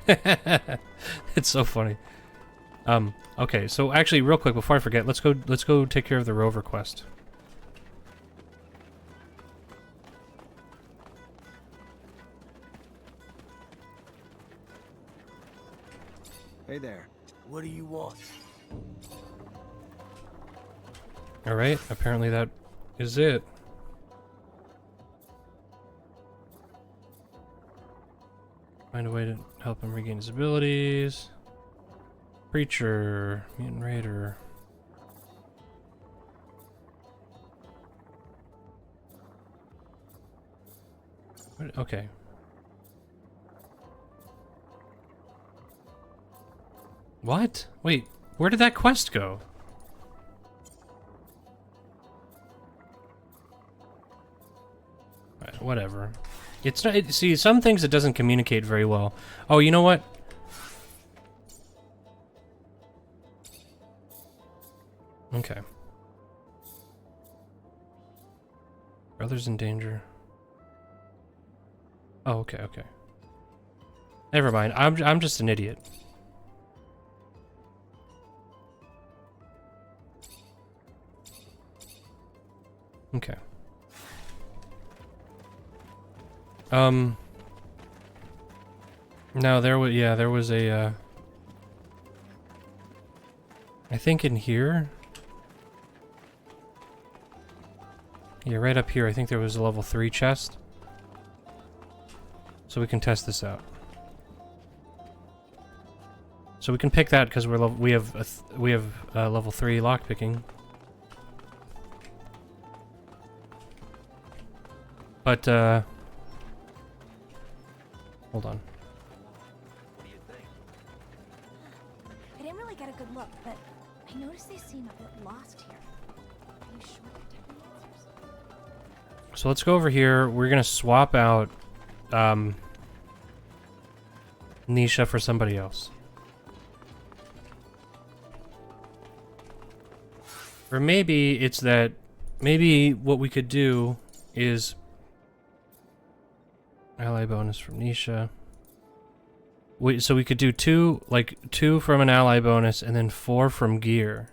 It's so funny. Okay, so actually, real quick before I forget, let's go take care of the rover quest.
Hey there. What do you want?
All right, apparently that is it. Find a way to help him regain his abilities. Preacher, mutant raider. What? Okay. What? Wait, where did that quest go? Right, whatever. It's not. See, some things it doesn't communicate very well. Oh, you know what? Okay. Brother's in danger. Oh, okay, okay. Never mind. I'm just an idiot. Okay. No, there was a, I think in here? Yeah, right up here, I think there was a level 3 chest. So we can test this out. So we can pick that because we have level 3 lockpicking. But hold on.
What do you think? I didn't really get a good look, but I noticed they seem a bit lost here. Are you sure they're Technomancers?
So let's go over here. We're gonna swap out Nisha for somebody else. Or maybe it's that maybe what we could do is ally bonus from Nisha. So we could do 2 from an ally bonus and then 4 from gear.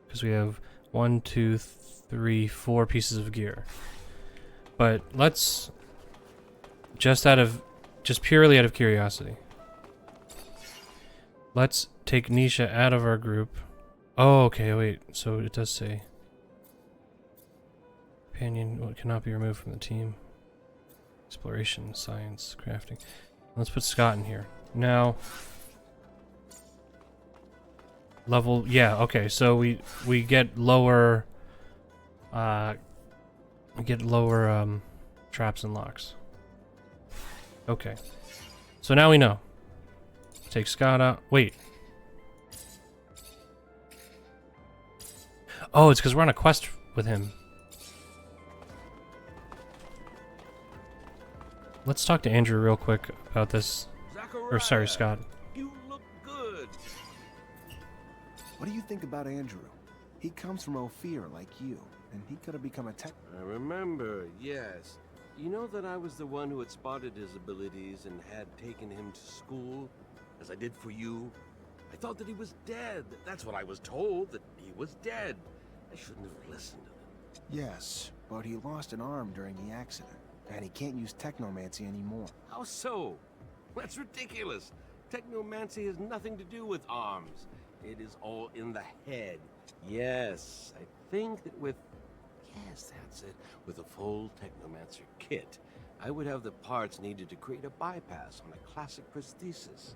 Because we have 1, 2, 3, 4 pieces of gear. But let's just purely out of curiosity. Let's take Nisha out of our group. Oh, okay, wait. So it does say companion cannot be removed from the team. Exploration, science, crafting. Let's put Scott in here. Now, level, yeah, okay, so we get lower, traps and locks. Okay. So now we know. Take Scott out. Wait. Oh, it's because we're on a quest with him. Let's talk to Andrew real quick about this. Or sorry, Scott.
You look good.
What do you think about Andrew? He comes from Ophir like you, and he could have become a tech.
I remember, yes. You know that I was the one who had spotted his abilities and had taken him to school, as I did for you? I thought that he was dead. That's what I was told, that he was dead. I shouldn't have listened to them.
Yes, but he lost an arm during the accident, and he can't use Technomancy anymore.
How so? That's ridiculous. Technomancy has nothing to do with arms. It is all in the head. Yes, I think that with... Yes, that's it. With a full Technomancer kit, I would have the parts needed to create a bypass on a classic prosthesis.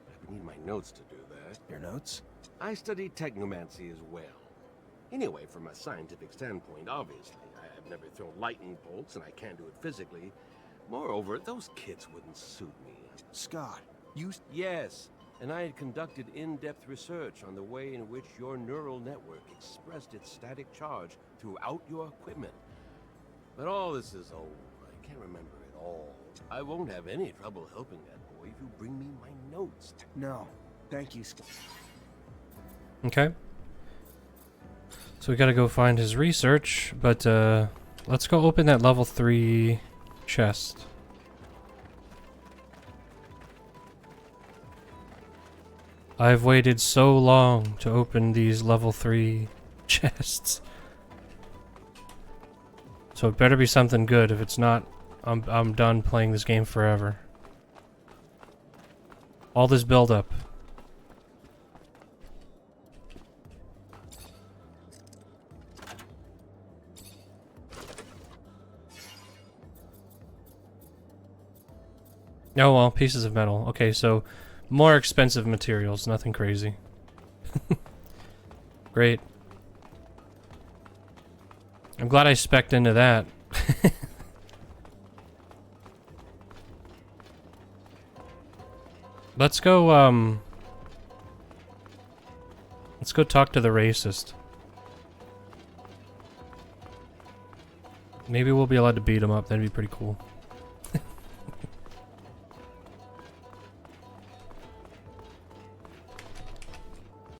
I've Need my notes to do that.
Your notes?
I studied Technomancy as well. Anyway, from a scientific standpoint, obviously. I have never thrown lightning bolts, and I can't do it physically. Moreover, those kits wouldn't suit me.
Scott, you...
Yes, and I had conducted in-depth research on the way in which your neural network expressed its static charge throughout your equipment. But all this is old. I can't remember it all. I won't have any trouble helping that boy if you bring me my notes.
No, thank you, Scott.
Okay. So we gotta go find his research, but let's go open that level 3 chest. I've waited so long to open these level 3 chests. So it better be something good. If it's not, I'm done playing this game forever. All this build up. Oh well, pieces of metal. Okay, so more expensive materials, nothing crazy. Great. I'm glad I spec'd into that. Let's go talk to the racist. Maybe we'll be allowed to beat him up, that'd be pretty cool.